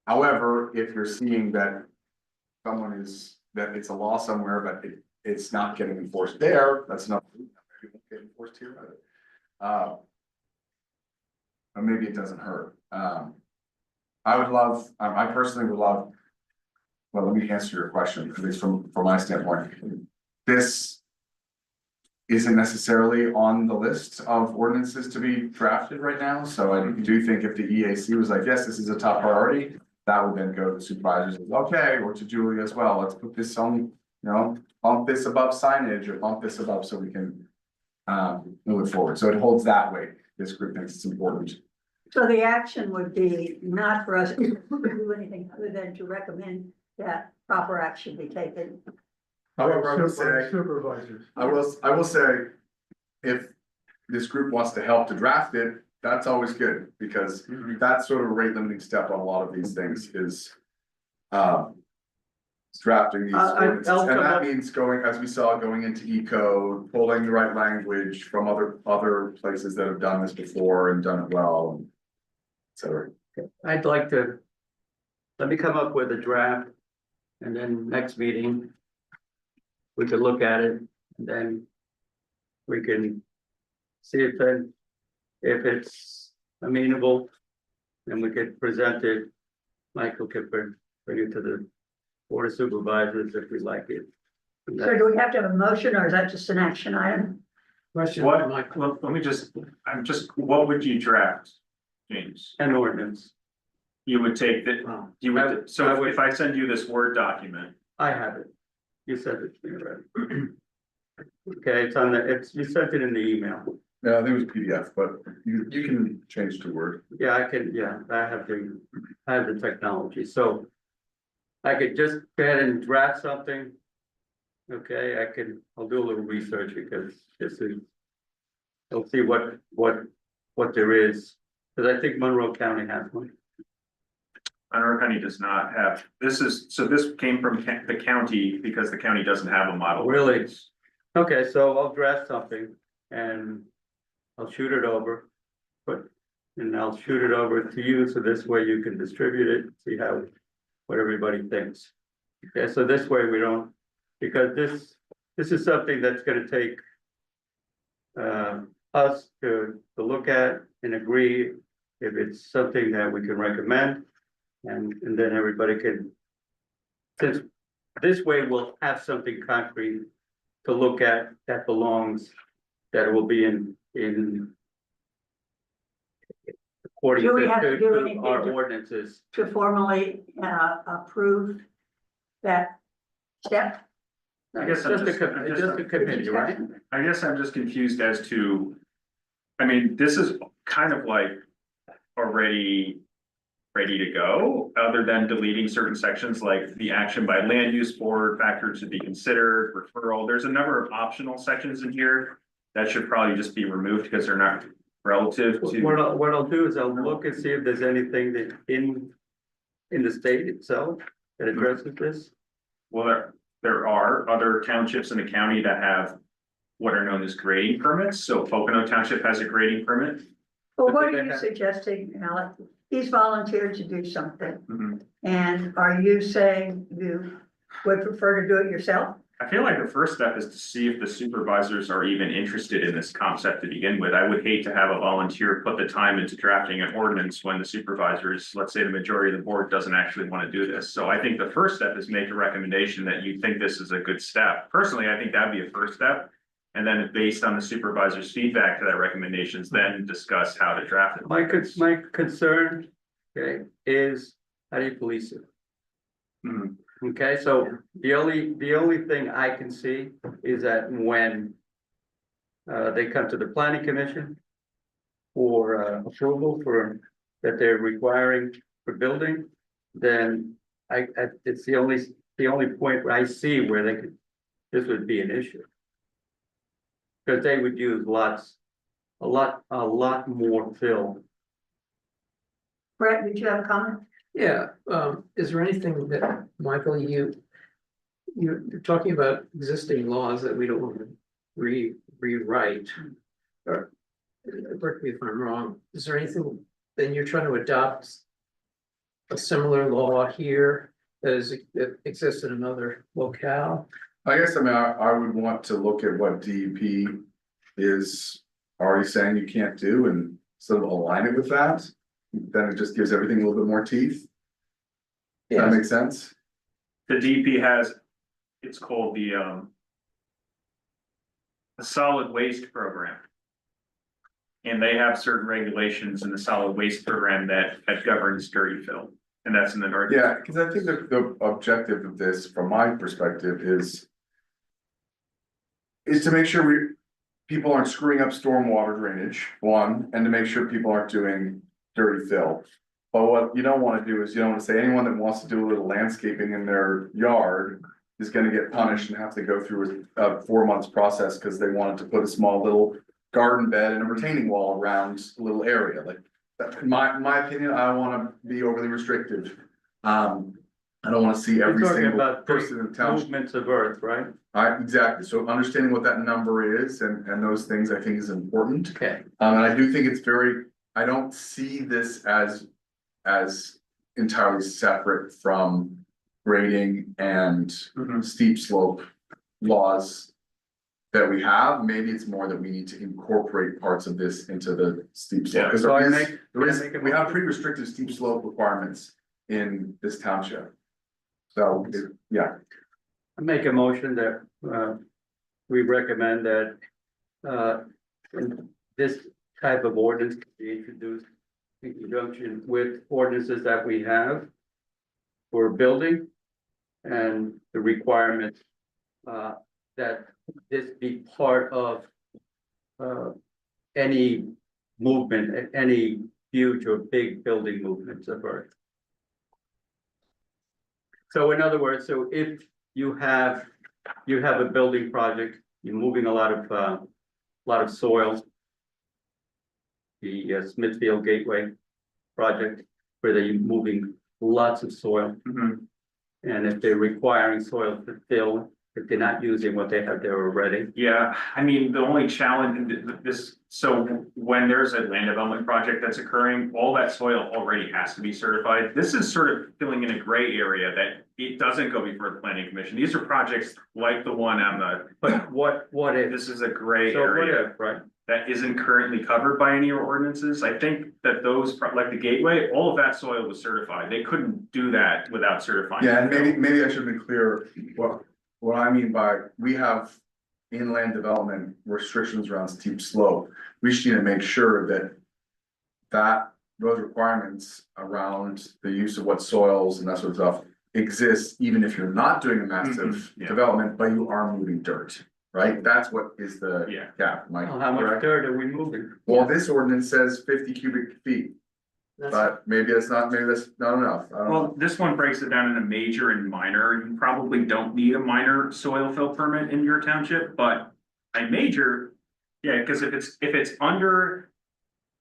However, if you're seeing that that it's a law somewhere, but it's not getting enforced there, that's not, maybe it won't get enforced here. But maybe it doesn't hurt. I personally would love. Well, let me answer your question, at least from my standpoint. This isn't necessarily on the list of ordinances to be drafted right now, so I do think if the EAC was like, yes, this is a top priority. That would then go to supervisors, okay, or to Julie as well, let's put this on, you know, bump this above signage or bump this above so we can. Move it forward, so it holds that weight, this group thinks it's important. So the action would be not for us to do anything other than to recommend that proper action be taken. However, I will say, Supervisors. I will say, if this group wants to help to draft it, that's always good, because that's sort of a rate limiting step on a lot of these things is. Drafting these ordinances, I'll and come that up- means going, as we saw, going into E-code, pulling the right language from other places that have done this before and done it well. And et cetera. I'd like to, let me come up with a draft, and then next meeting, we could look at it, and then we can see if it's amenable, then we could present it. Michael could bring it to the Board of Supervisors if we like it. So do we have to have a motion or is that just an action item? Question, What, Mike. let me just, what would you draft, James? An ordinance, You would take that, you I would, would- so if I send you this Word document, I have it. You said it to me already. Okay, it's on you sent it in the email. Yeah, I think it was PDF, but you can change to Word. Yeah, I have the technology, so. I could just go ahead and draft something. Okay, I'll do a little research because this is. I'll see what there is, because I think Monroe County has one. Monroe County does not have, this came from the county because the county doesn't have a model. Really? Okay, so I'll draft something and I'll shoot it over. And I'll shoot it over to you, so this way you can distribute it, see what everybody thinks. Okay, so this way we don't, because this is something that's gonna take us to look at and agree if it's something that we can recommend. And then everybody can, since this way we'll have something concrete to look at that belongs, that will be in according Do we have to do to anything our to- ordinances. To formally approve that step? I guess I'm Just a committee, right? I guess I'm just confused as to, I mean, this is kind of like already ready to go, other than deleting certain sections like the action by land use board, factors to be considered, referral. There's a number of optional sections in here that should probably just be removed because they're not relative to. What I'll do is I'll look and see if there's anything that in the state itself that addresses this. Well, there are other townships in the county that have what are known as grading permits. So Pocono Township has a grading permit. Well, what are you suggesting, Alec? He's volunteered to do something. Mhm. And are you saying you would prefer to do it yourself? I feel like the first step is to see if the supervisors are even interested in this concept to begin with. I would hate to have a volunteer put the time into drafting an ordinance when the supervisors, let's say the majority of the board doesn't actually want to do this. So I think the first step is make a recommendation that you think this is a good step. Personally, I think that'd be a first step. And then based on the supervisor's feedback to that recommendations, then discuss how to draft it. My concern, okay, is how do you police it? Mhm. Okay, so the only thing I can see is that when they come to the planning commission for approval for that they're requiring for building, then it's the only point where I see where this would be an issue. Because they would use a lot more fill. Brett, did you have a comment? Yeah, is there anything that, Michael, you're talking about existing laws that we don't want to rewrite? Or, correct me if I'm wrong, is there anything, then you're trying to adopt a similar law here that exists in another locale? I guess, I mean, I would want to look at what DEP is already saying you can't do and sort of align it with that. Then it just gives everything a little bit more teeth. Does that make sense? The DEP has, it's called the a solid waste program. And they have certain regulations in the solid waste program that governs dirty fill, and that's in the North. Yeah, because I think the objective of this, from my perspective, is to make sure people aren't screwing up stormwater drainage, one, and to make sure people aren't doing dirty fill. But what you don't wanna do is you don't wanna say anyone that wants to do a little landscaping in their yard is gonna get punished and have to go through a 4 months process because they wanted to put a small little garden bed and a retaining wall around a little area, like, in my opinion, I don't wanna be overly restrictive. I don't wanna see every We're talking single about person in the town. movements of earth, right? Exactly, so understanding what that number is and those things I think is important. Okay. And I do think it's I don't see this as entirely separate from grading and steep slope laws that we have. Maybe it's more that we need to incorporate parts of this into the steep slope. Because So I we have pretty restrictive steep slope requirements in this township. So, yeah. I make a motion that, we recommend that, this type of ordinance be introduced in conjunction with ordinances that we have for building and the requirements, that this be part of, any movement, any huge or big building movements of earth. So in other words, so if you have a building project, you're moving a lot of soil. The Smithfield Gateway project, where they're moving lots of soil. And if they're requiring soil to fill, if they're not using what they have there already. Yeah, I mean, the only challenge in this, so when there's a land development project that's occurring, all that soil already has to be certified. This is sort of filling in a gray area that it doesn't go before the planning commission. These are projects like the one on the, But what if? this is a gray So what area if, right? that isn't currently covered by any ordinances. I think that those, like the gateway, all of that soil was certified. They couldn't do that without certifying. Yeah, and maybe I should have been clear, what I mean by, we have inland development restrictions around steep slope. We just need to make sure that those requirements around the use of what soils and that sort of stuff exists, even if you're not doing a massive yeah. development, but you are moving dirt, right? That's what is the gap, am I Well, how much correct? dirt are we moving? Well, this ordinance says 50 cubic feet, but maybe that's not enough. I don't know. Well, this one breaks it down into major and minor. You probably don't need a minor soil fill permit in your township, but a major, yeah, because if it's under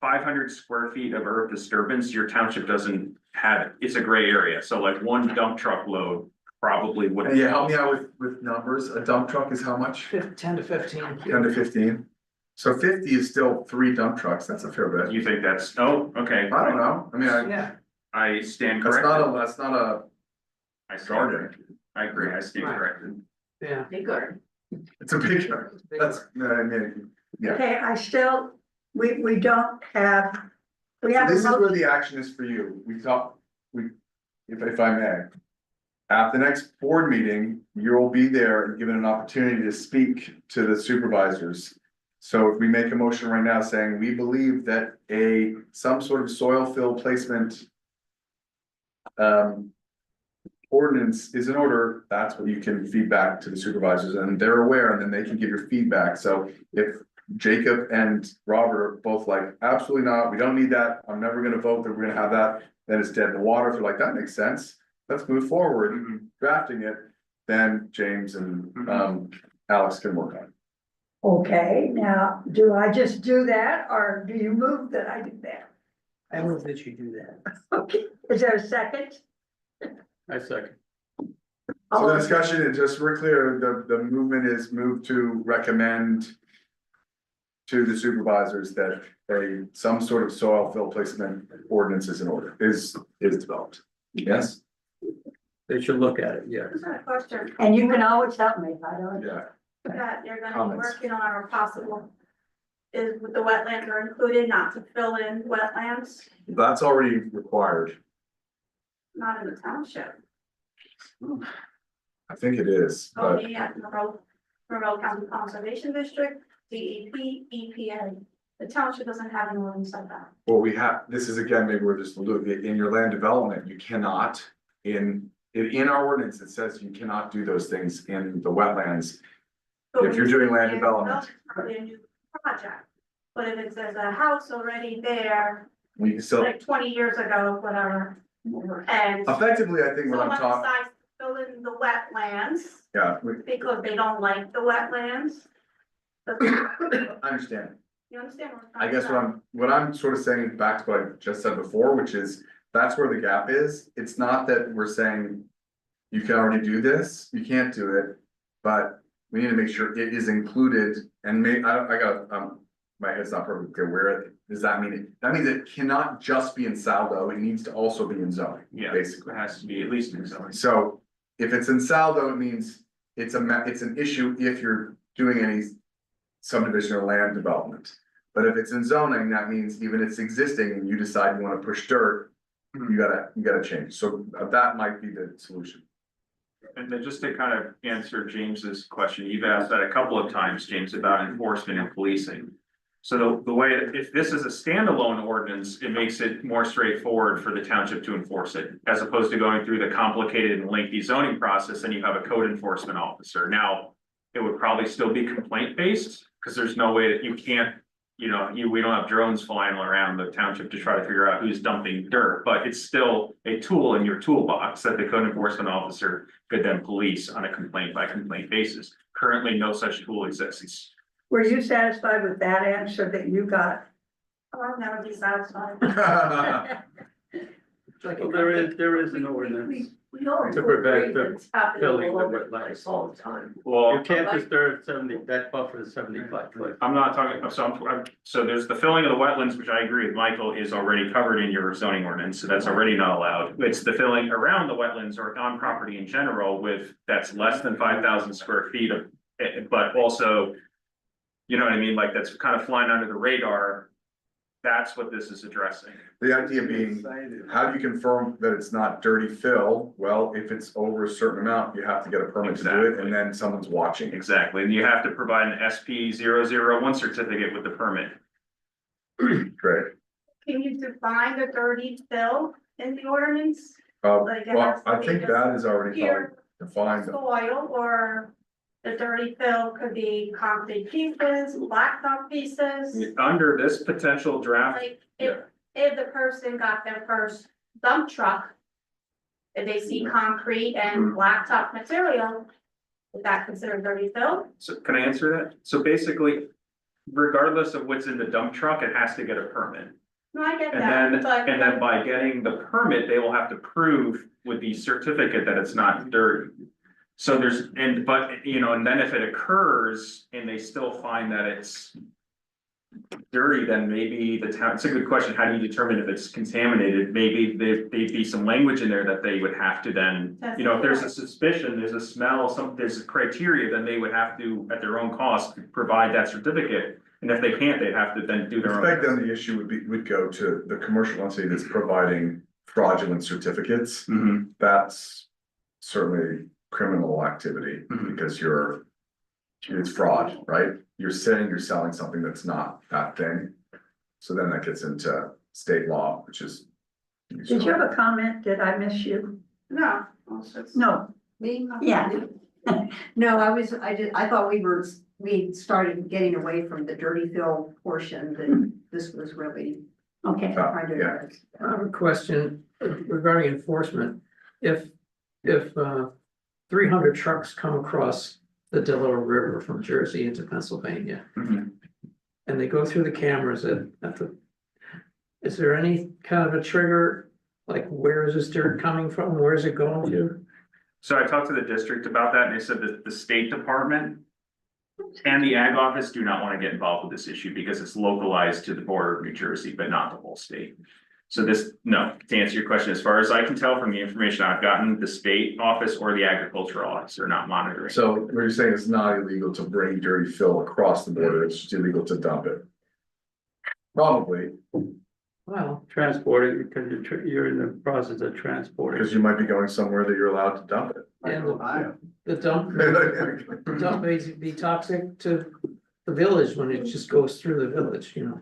500 square feet of earth disturbance, your township doesn't have it. It's a gray area. So like one dump truck load probably wouldn't. Yeah, help me out with numbers. A dump truck is how much? 10 to 15. 10 to 15. So 50 is still 3 dump trucks. That's a fair bit. You think that's, oh, okay. I don't know. I mean, Yeah, I stand that's corrected. not a I stand garden. corrected. I agree. I stand Right. corrected. yeah. Bigger. It's a big truck. That's, I mean, yeah. Okay, we don't have, we So have. this is where the action is for you. If I may. At the next board meeting, you'll be there and given an opportunity to speak to the supervisors. So if we make a motion right now saying we believe that some sort of soil fill placement ordinance is in order, that's what you can feed back to the supervisors and they're aware and then they can give your feedback. So if Jacob and Robert are both like, absolutely not, we don't need that, I'm never gonna vote that we're gonna have that, then it's dead in the water. If they're like, that makes sense, let's move forward drafting it, then James and Alex can work on it. Okay, now, do I just do that, or do you move that I do that? I move that you do that. Okay, is there a second? I second. So the discussion, and just so we're clear, the movement is moved to recommend to the supervisors that some sort of soil fill placement ordinance is in order, is developed. Yes? They should look at it, yes. I've got a question. And you can always help me if I don't. Yeah. That you're gonna be Comments. working on or possible. Is with the wetlands are included, not to fill in wetlands, That's already required. not in the township. I think it is, but Only at Monroe County Conservation District DEP, EPA. The township doesn't have an ordinance like that. Well, we have, this is again, maybe we're just a little bit, in your land development, you cannot, in our ordinance, it says you cannot do those things in the wetlands. But If when you're you doing say land land development. it's probably a new project. But if it's, there's a house already there, We can still, like 20 years ago, whatever, and effectively, I think what I'm someone talking, decides to fill in the wetlands yeah, because they don't like the wetlands. But I understand. you understand what I I'm guess talking what I'm sort of saying back to what I just said before, which is, that's where the gap is. It's not that we're saying. You can already do this, you can't do it, but we need to make sure it is included and I got, my head's not perfectly clear, where does that mean? That means it cannot just be in Saldo, it needs to also be in zoning, Yeah, basically. it has to be at least in zoning. So if it's in Saldo, it means it's an issue if you're doing any subdivision or land development. But if it's in zoning, that means even if it's existing and you decide you wanna push dirt, you gotta change. So that might be the solution. And then just to kind of answer James's question, you've asked that a couple of times, James, about enforcement and policing. So the way, if this is a standalone ordinance, it makes it more straightforward for the township to enforce it. As opposed to going through the complicated and lengthy zoning process, and you have a code enforcement officer. Now, it would probably still be complaint based, because there's no way that you can't. We don't have drones flying around the township to try to figure out who's dumping dirt, but it's still a tool in your toolbox that the code enforcement officer could then police on a complaint by complaint basis. Currently, no such tool exists. Were you satisfied with that answer that you got? about. I'll never be satisfied. Well, there is an ordinance. We all To prevent agree the that it's happening filling all the over the wetlands. place all the time. Well, You can't disturb that buffer is 75 foot. I'm not talking, so there's the filling of the wetlands, which I agree with Michael, is already covered in your zoning ordinance, so that's already not allowed. It's the filling around the wetlands or on property in general that's less than 5,000 square feet of, but also. You know what I mean, like that's kind of flying under the radar. That's what this is addressing. The idea being, how do you confirm that it's not dirty fill? Well, if it's over a certain amount, you have to get a permit to do it, Exactly. and then someone's watching. Exactly, and you have to provide an SP 001 certificate with the permit. Great. Can you define the dirty fill in the ordinance? Like it Well, has to I be think just that is already Here, defined. soil, or the dirty fill could be concrete pieces, blacktop pieces. Under this potential draft, Like, if the person got their first dump truck. If they see concrete and blacktop material, is that considered dirty fill? so can I answer that? So basically, regardless of what's in the dump truck, it has to get a permit. No, I get And that, then, but. and then by getting the permit, they will have to prove with the certificate that it's not dirty. So there's, and then if it occurs and they still find that it's dirty, then maybe the town, it's a good question, how do you determine if it's contaminated? Maybe there'd be some language in there that they would have to then, if there's a suspicion, there's a smell, there's a criteria, then they would have to, at their own cost, provide that certificate. And if they can't, they'd have to then do I their own. suspect then the issue would go to the commercial entity that's providing fraudulent certificates. Mhm. That's certainly criminal activity, Mhm. because it's fraud, right? You're saying you're selling something that's not that thing. So then that gets into state law, which is. Did you have a comment? Did I miss you? No. It's just- No, Me? yeah, No, I thought we started getting away from the dirty fill portion, that this was really okay. trying to Yeah. address. I have a question regarding enforcement. If 300 trucks come across the Delaware River from Jersey into Pennsylvania. Mhm. And they go through the cameras is there any kind of a trigger? Like, where is this dirt coming from? Where is it going to? So I talked to the district about that and they said that the State Department and the Ag Office do not want to get involved with this issue because it's localized to the border of New Jersey, but not the whole state. So to answer your question, as far as I can tell from the information I've gotten, the State Office or the Agricultural Office are not monitoring. So what you're saying is not illegal to bring dirty fill across the border, it's just illegal to dump it. Probably, Well, Transporting, because you're in the process of transporting. because you might be going somewhere that you're allowed to dump it. and Ohio. the dump may be toxic to the village when it just goes through the village, you know?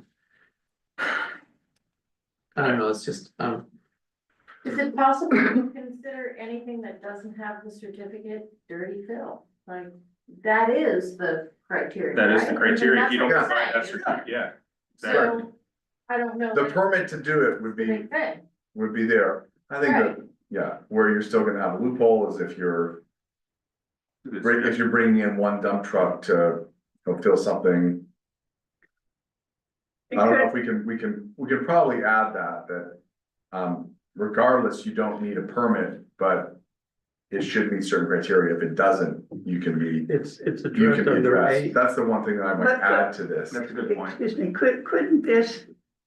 I don't know, it's just, Is it possible to consider anything that doesn't have the certificate dirty fill? Like, that is the criteria, That is the right? criteria, if you don't And that's what provide we're that saying. certificate, yeah. Exactly. So, I don't know. The that's permit to do it the big thing. would be there. I think that, yeah, where you're still gonna have a loophole is if you're bringing in one dump truck to fulfill something. I don't know if we can probably add that, regardless, you don't need a permit, but it should meet certain criteria. If it doesn't, you can be It's You addressed can be under addressed. A. That's the one thing that I might add to this. That's a good point. Excuse me,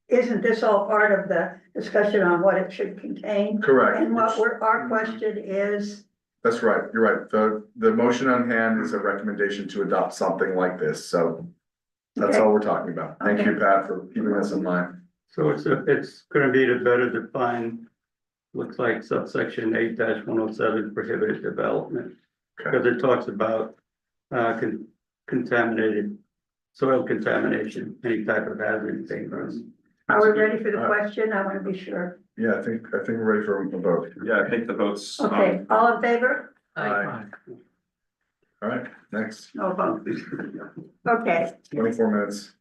isn't this all part of the discussion on what it should contain? Correct. And our question is, That's right, you're right. The motion on hand is a recommendation to adopt something like this, so that's Okay. all we're talking about. Thank you, Pat, for keeping us in mind. So it's gonna be to better define, looks like subsection 8-107 prohibited development. Okay. Because it talks about contaminated soil contamination, any type of hazard dangerous. are we ready for the question? I want to be sure. Yeah, I think we're ready for a vote. Yeah, I think the votes. Okay, all in favor? Aye. All right, next, No vote. Okay, 24 minutes.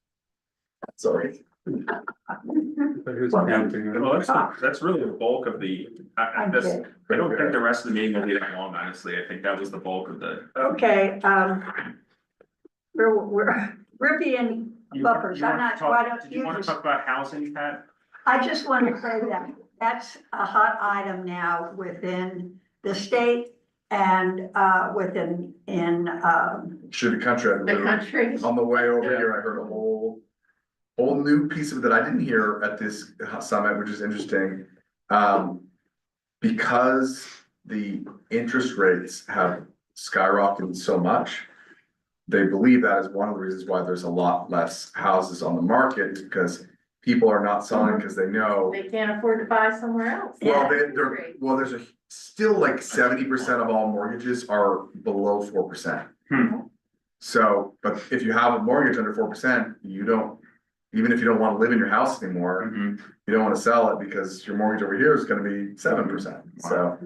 Sorry. But who's Well, counting? Well, that's really the bulk of the, I I'm good. don't think the rest of the meeting will be that long, honestly. I think that was the bulk of the. Okay, we're ripping buffers. I'm not, why don't Did you you want to just, talk about housing, Pat? I just want to say that that's a hot item now within the state and, Should the country, The country. on the way over here, I heard a whole new piece of it that I didn't hear at this summit, which is interesting. Because the interest rates have skyrocketed so much, they believe that is one of the reasons why there's a lot less houses on the market, because people are not selling because they know. They can't afford to buy somewhere else. Well, Great. there's still like 70% of all mortgages are below 4%. So, but if you have a mortgage under 4%, you don't, even if you don't want to live in your house anymore, you don't want to sell it because your mortgage over here is gonna be 7%. So,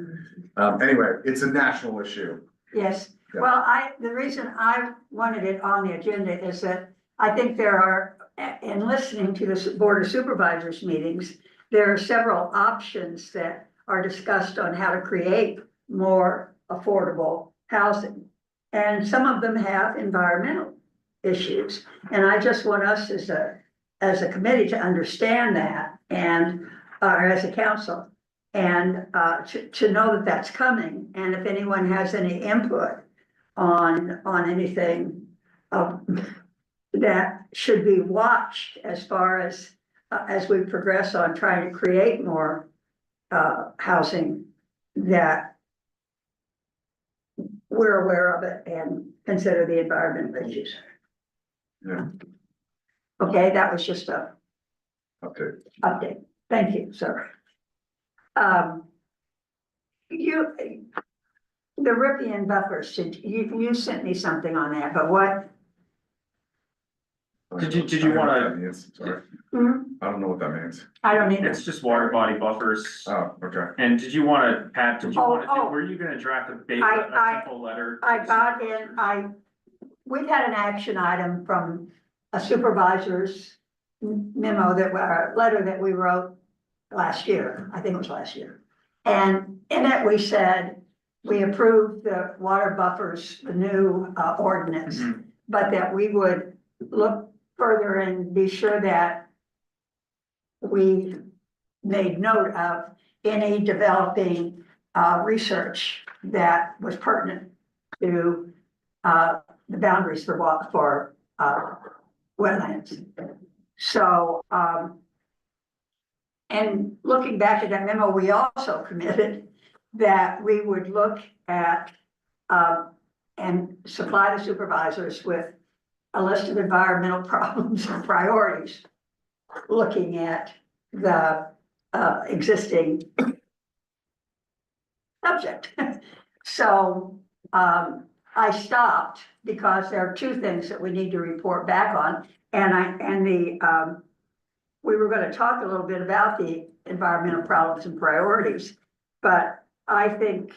anyway, it's a national issue. yes. Yeah. Well, the reason I wanted it on the agenda is that I think there are, in listening to the Board of Supervisors meetings, there are several options that are discussed on how to create more affordable housing. And some of them have environmental issues. And I just want us as a committee to understand that and, or as a council. And to know that that's coming. And if anyone has any input on anything that should be watched as far as we progress on trying to create more housing, that we're aware of it and consider the environmental issues. Yeah. Okay, that was just a Okay. update. Thank you, sir. The Rippian buffers, you sent me something on that, but what? Did you I don't know what wanna- that means, sorry. Hmm, I don't know what that means. I don't either. It's just water body buffers. Oh, okay. And did you wanna, Pat, did you Oh. were you gonna draft a simple letter? I got in, we had an action item from a supervisor's memo letter that we wrote last year, I think it was last year. And in it, we said, we approved the water buffers, the new ordinance, but that we would look further and be sure that we made note of any developing research that was pertinent to the boundaries for wetlands. So, and looking back at that memo, we also committed that we would look at and supply the supervisors with a list of environmental problems and priorities, looking at the existing subject. So I stopped because there are two things that we need to report back on. We were gonna talk a little bit about the environmental problems and priorities, but I think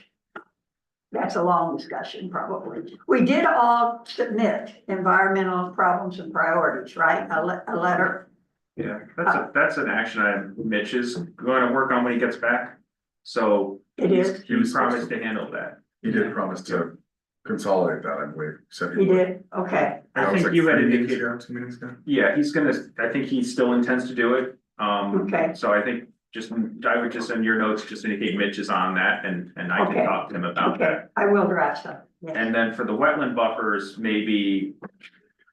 that's a long discussion probably. We did all submit environmental problems and priorities, right? A letter. Yeah, that's an action item Mitch is going to work on when he gets back. So It is, he promised to handle that. He did promise to consolidate that, I believe. Said he would. did, okay. I That was think like you had 3 meetings indicated, ago, 2 meetings ago. yeah, I think he still intends to do it. Okay. So I think I would just send your notes, just indicate Mitch is on that and I can Okay. talk to him about Okay, that. I will draft some. Yes. And then for the wetland buffers, maybe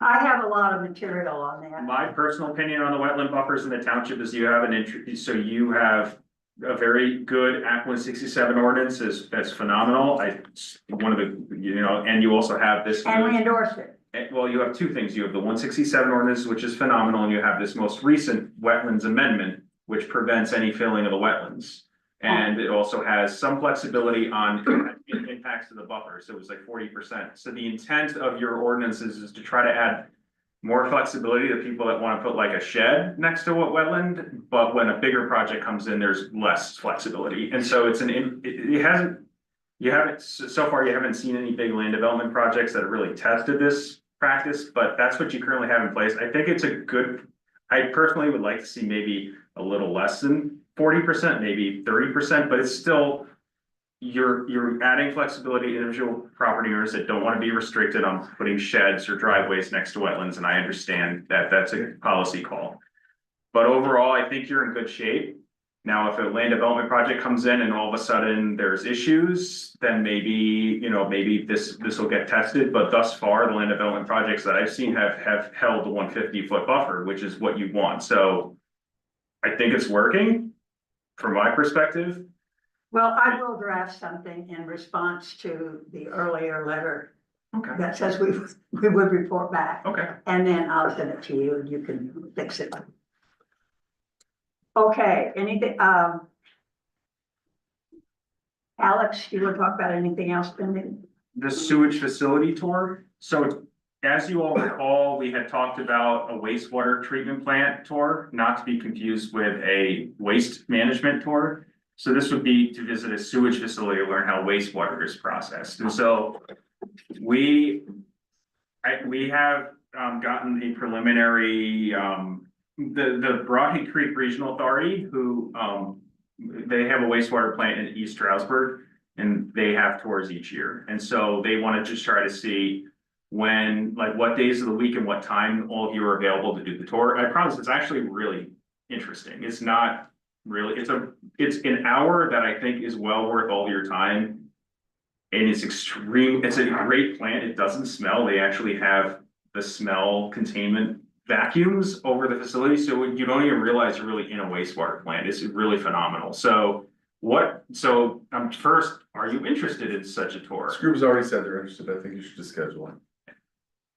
I have a lot of material on that. my personal opinion on the wetland buffers in the township is you have so you have a very good Act 167 ordinance that's phenomenal. One of the, and you also have this. And we endorsed it. Well, you have two things. You have the 167 ordinance, which is phenomenal, and you have this most recent wetlands amendment, which prevents any filling of the wetlands. And it also has some flexibility on impacts to the buffer, so it was like 40%. So the intent of your ordinances is to try to add more flexibility to people that want to put like a shed next to a wetland, but when a bigger project comes in, there's less flexibility. And so it's so far you haven't seen any big land development projects that have really tested this practice, but that's what you currently have in place. I think it's I personally would like to see maybe a little less than 40%, maybe 30%, but it's still, you're adding flexibility to individual property owners that don't want to be restricted on putting sheds or driveways next to wetlands, and I understand that that's a policy call. But overall, I think you're in good shape. Now, if a land development project comes in and all of a sudden there's issues, then maybe, maybe this will get tested, but thus far, the land development projects that I've seen have held the 150-foot buffer, which is what you want, so I think it's working. From my perspective. Well, I will draft something in response to the earlier letter Okay. that says we would report back. Okay. And then I'll send it to you and you can fix it. Okay, anything, Alex, you want to talk about anything else pending? The sewage facility tour. So as you all recall, we had talked about a wastewater treatment plant tour, not to be confused with a waste management tour. So this would be to visit a sewage facility to learn how wastewater is processed. And so we have gotten a preliminary, the Broadhead Creek Regional Authority, who they have a wastewater plant in East Stroudsburg, and they have tours each year. And so they want to just try to see what days of the week and what time all of you are available to do the tour. I promise it's actually really interesting. It's not really, it's an hour that I think is well worth all your time. And it's a great plant. It doesn't smell. They actually have the smell containment vacuums over the facility. So you don't even realize you're really in a wastewater plant. It's really phenomenal. So first, are you interested in such a tour? Scoob's already said they're interested. I think you should just schedule it.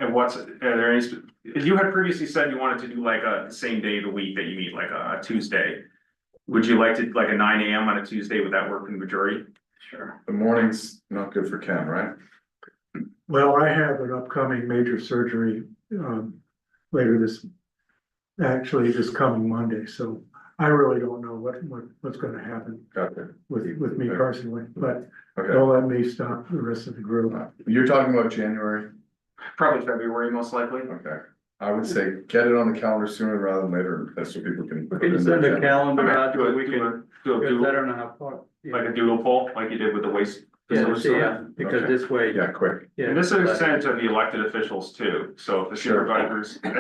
And are there any, you had previously said you wanted to do like a same day of the week that you meet, like a Tuesday. Would you like to, like a 9 a.m. on a Tuesday, would that work in the majority? Sure. The morning's not good for Ken, right? Well, I have an upcoming major surgery, later this coming Monday, so I really don't know what's gonna happen Got it. with me personally, but Okay. don't let me stop the rest of the group. You're talking about January? Probably February, most likely. Okay. I would say get it on the calendar sooner rather than later, so people can. We can send a calendar out Do so it, we can, do a because I doodle, don't know how far. like a doodle poll, like you did with the waste. Yeah, facility. because Okay. this way. Yeah, quick. Yeah. And this is sent to the elected officials too, so if the Sure. supervisors, I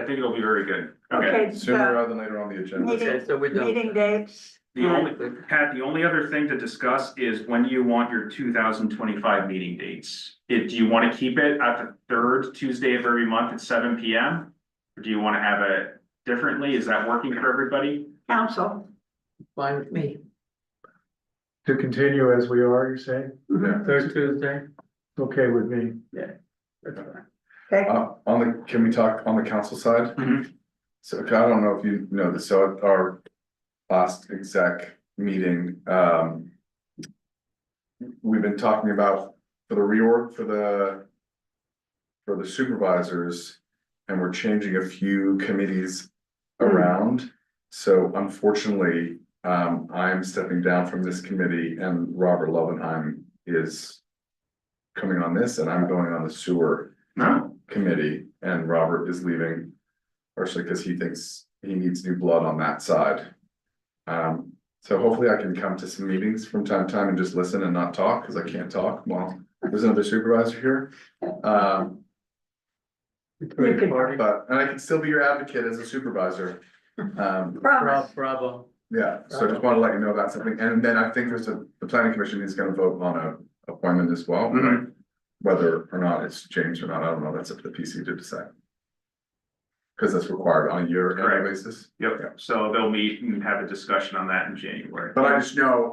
think it'll be very good. Okay, Okay, Sooner the rather than later on the agenda. Okay, so we don't. meeting dates. Pat, the only other thing to discuss is when do you want your 2025 meeting dates? Do you want to keep it at the third Tuesday of every month at 7 p.m.? Or do you want to have it differently? Is that working for everybody? Council. Fine with me. To continue as we are, you're saying? Yeah. Third Tuesday? Okay with me. That's fine. Okay, Can we talk on the council side? Mhm. So I don't know if you know this, so at our last exec meeting, we've been talking about for the reorg for the supervisors, and we're changing a few committees around. So unfortunately, I'm stepping down from this committee, and Robert Lovenheim is coming on this, and I'm going on the sewer committee, and Robert is leaving, partially because he thinks he needs new blood on that side. So hopefully I can come to some meetings from time to time and just listen and not talk, because I can't talk while there's another supervisor here. But, and I can still be your advocate as a supervisor. Promise. Bravo. Yeah, so I just want to let you know that's something, and then I think the planning commission is gonna vote on a appointment as well. Mhm. Whether or not it's James or not, I don't know, that's up to the PC to decide. Cause that's required on a year Correct. basis. Yep, so they'll meet and have a discussion on that in January. But I just know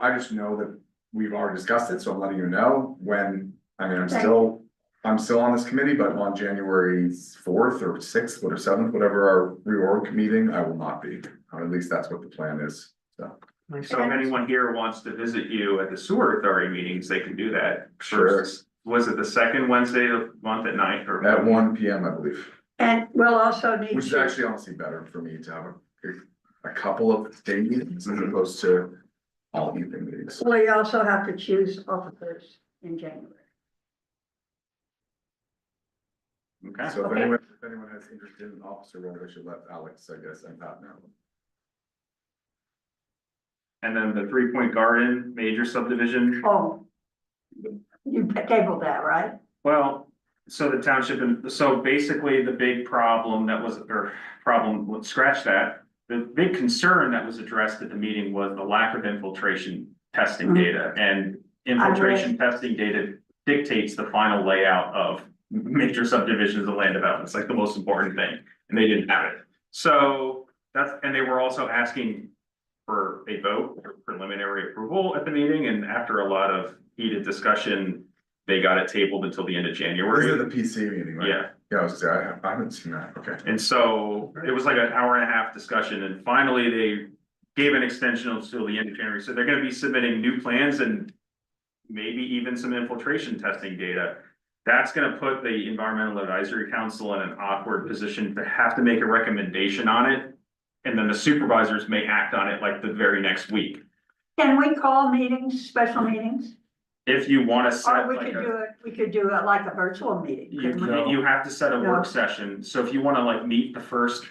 that we've already discussed it, so I'm letting you know when, I mean, Okay. I'm still on this committee, but on January 4th or 6th or 7th, whatever our reorg meeting, I will not be. At least that's what the plan is, so. So if anyone here wants to visit you at the sewer authority meetings, they can do that. Sure. First, was it the second Wednesday of the month at night or? At 1 PM, I believe, And we'll also need which is to, actually honestly better for me to have a couple of day meetings as opposed to all evening meetings. we also have to choose officers in January. Okay, So if Okay. anyone has interest in an officer role, they should let Alex, I guess, and Pat know. and then the 3 Point Garden major subdivision, Oh. You tabled that, right? well, so the township, and so basically the big problem that was, or problem, let's scratch that. The big concern that was addressed at the meeting was the lack of infiltration testing Mhm. data, and infiltration testing data dictates the final layout of major subdivisions of land development. It's like the most important thing, and they didn't have it. So that's, and they were also asking for a vote for preliminary approval at the meeting, and after a lot of heated discussion, they got it tabled until the end of This is January. the PC meeting, right? Yeah, Yeah, I was gonna say, I haven't seen that, okay. and so it was like an hour and a half discussion, and finally they gave an extension until the end of January. So they're gonna be submitting new plans and maybe even some infiltration testing data. That's gonna put the Environmental Advisory Council in an awkward position to have to make a recommendation on it. And then the supervisors may act on it like the very next week. Can we call meetings, special meetings? If you wanna Or set we like could a, do it, we could do it like a virtual meeting. you, couldn't we? you have to set a No. work session. So if you wanna like meet the first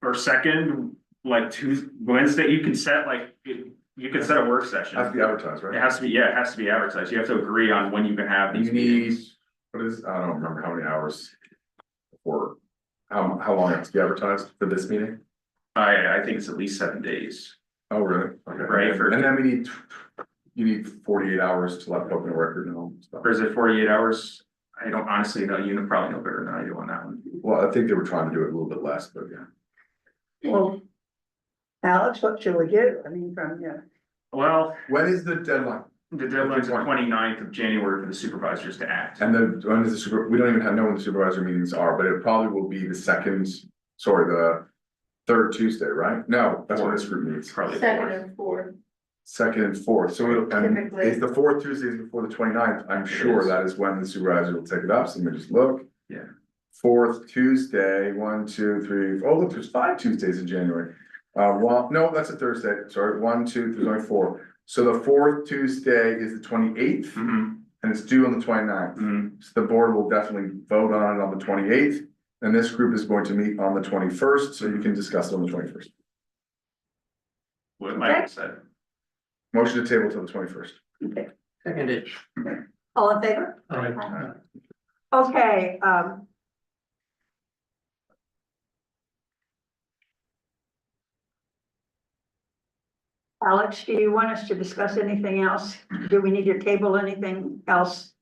or second, like Tuesday, Wednesday, you can set like, you can set a work session. Has to be advertised, right? It has to be, yeah, it has to be advertised. You have to agree on when you can have these You need, meetings. what is, I don't remember how many hours. For, how long it has to be advertised for this meeting? I think it's at least 7 days. Oh, really? Okay. Right, for- And then you need 48 hours to let public know record and all stuff. Or is it 48 hours? I don't honestly know. You probably know better than I do on that one. Well, I think they were trying to do it a little bit less, but yeah. Well, Alex, what should we do? I mean, from, yeah. Well, When is the deadline? the deadline's the 29th of January for the supervisors to act. And then when is we don't even know when the supervisor meetings are, but it probably will be the third Tuesday, right? No, that's when this group meets. Probably. Second and fourth. Second and fourth, so and Typically. it's the fourth Tuesdays before the 29th. I'm sure is. that is when the supervisor will take it up, so let me just look. Yeah. Fourth Tuesday, 1, 2, 3, oh, look, there's 5 Tuesdays in January. Well, no, that's a Thursday, sorry, 1, 2, there's only 4. So the fourth Tuesday is the 28th, Mhm, and it's due on the 29th. mhm. So the board will definitely vote on it on the 28th, and this group is going to meet on the 21st, so you can discuss it on the 21st. What Mike said. Motion to table till the 21st. Okay. Seconded. All in favor? Okay, Alex, do you want us to discuss anything else? Do we need to table anything else?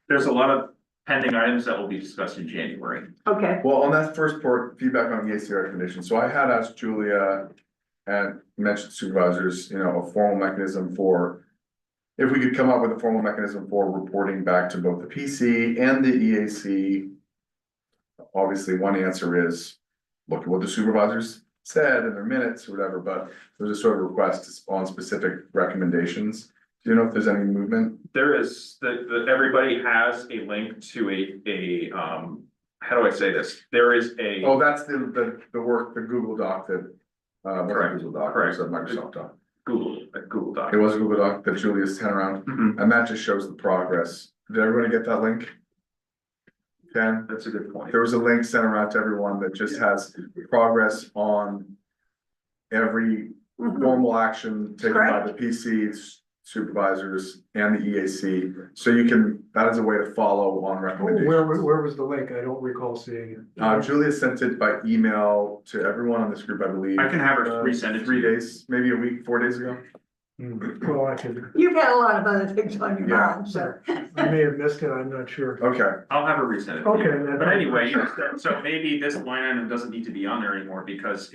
There's a lot of pending items that will be discussed in January. Okay, Well, on that first part, feedback on EAC recommendation, so I had asked Julia and mentioned supervisors, a formal mechanism for. If we could come up with a formal mechanism for reporting back to both the PC and the EAC. Obviously, one answer is, look at what the supervisors said in their minutes or whatever, but there's a sort of request on specific recommendations Do you know if there's any movement? There is, everybody has a link to how do I say this? There is a. Oh, that's the work, the Google Doc that, wasn't Correct, Google Doc, it was a Microsoft Doc. Google Doc. It was a Google Doc that Julia sent around, Mhm, and that just shows the progress. Did everybody get that link? Ken, that's a good point. there was a link sent around to everyone that just has progress on every Mhm. normal action taken by the PCs, supervisors, and the EAC. So you can, that is a way to follow on recommendations. Where was the link? I don't recall seeing it. Julia sent it by email to everyone on this group, I believe. I can have her resend it to 3 you. days, maybe a week, 4 days ago. Well, I can, You've had a lot of other things on your Yeah. mind, so. I may have missed it, I'm not sure. Okay, I'll have her resend it. to you. Okay. But anyway, so maybe this line item doesn't need to be on there anymore because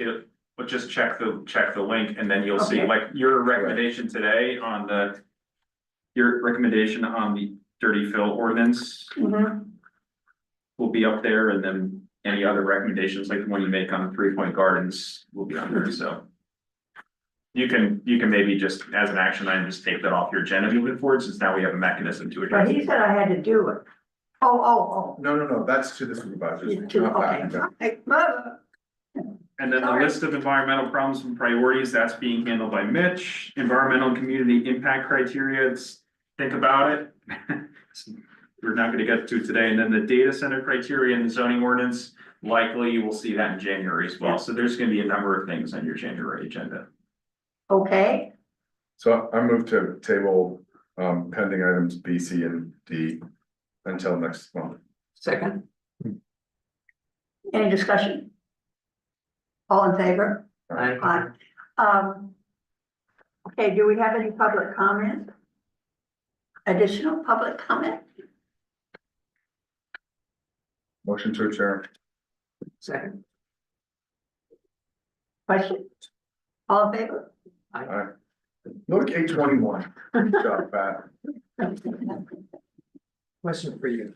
but just check the link and then you'll see, Okay. like, your recommendation today on your recommendation on the dirty fill ordinance Mhm. will be up there, and then any other recommendations, like the one you make on 3 Point Gardens, will be on there, so. You can maybe just, as an action item, just take that off your agenda moving forward, since now we have a mechanism to But address he it. said I had to do it. Oh. no, that's to the supervisors. Okay, not that. okay. Mother. And then the Sorry. list of environmental problems and priorities, that's being handled by Mitch. Environmental and community impact criteria, think about it. We're not gonna get to today, and then the data center criteria and the zoning ordinance, likely you will see that in January as well. So there's gonna be a number of things on your January agenda. Okay, So I move to table, pending items B, C, and D until next month. second. Any discussion? All in favor? Aye. Okay, do we have any public comment? Additional public comment? Motion to adjourn. Second. Question? All in favor? Aye. Look, 8:21. Good job, Pat. Question for you.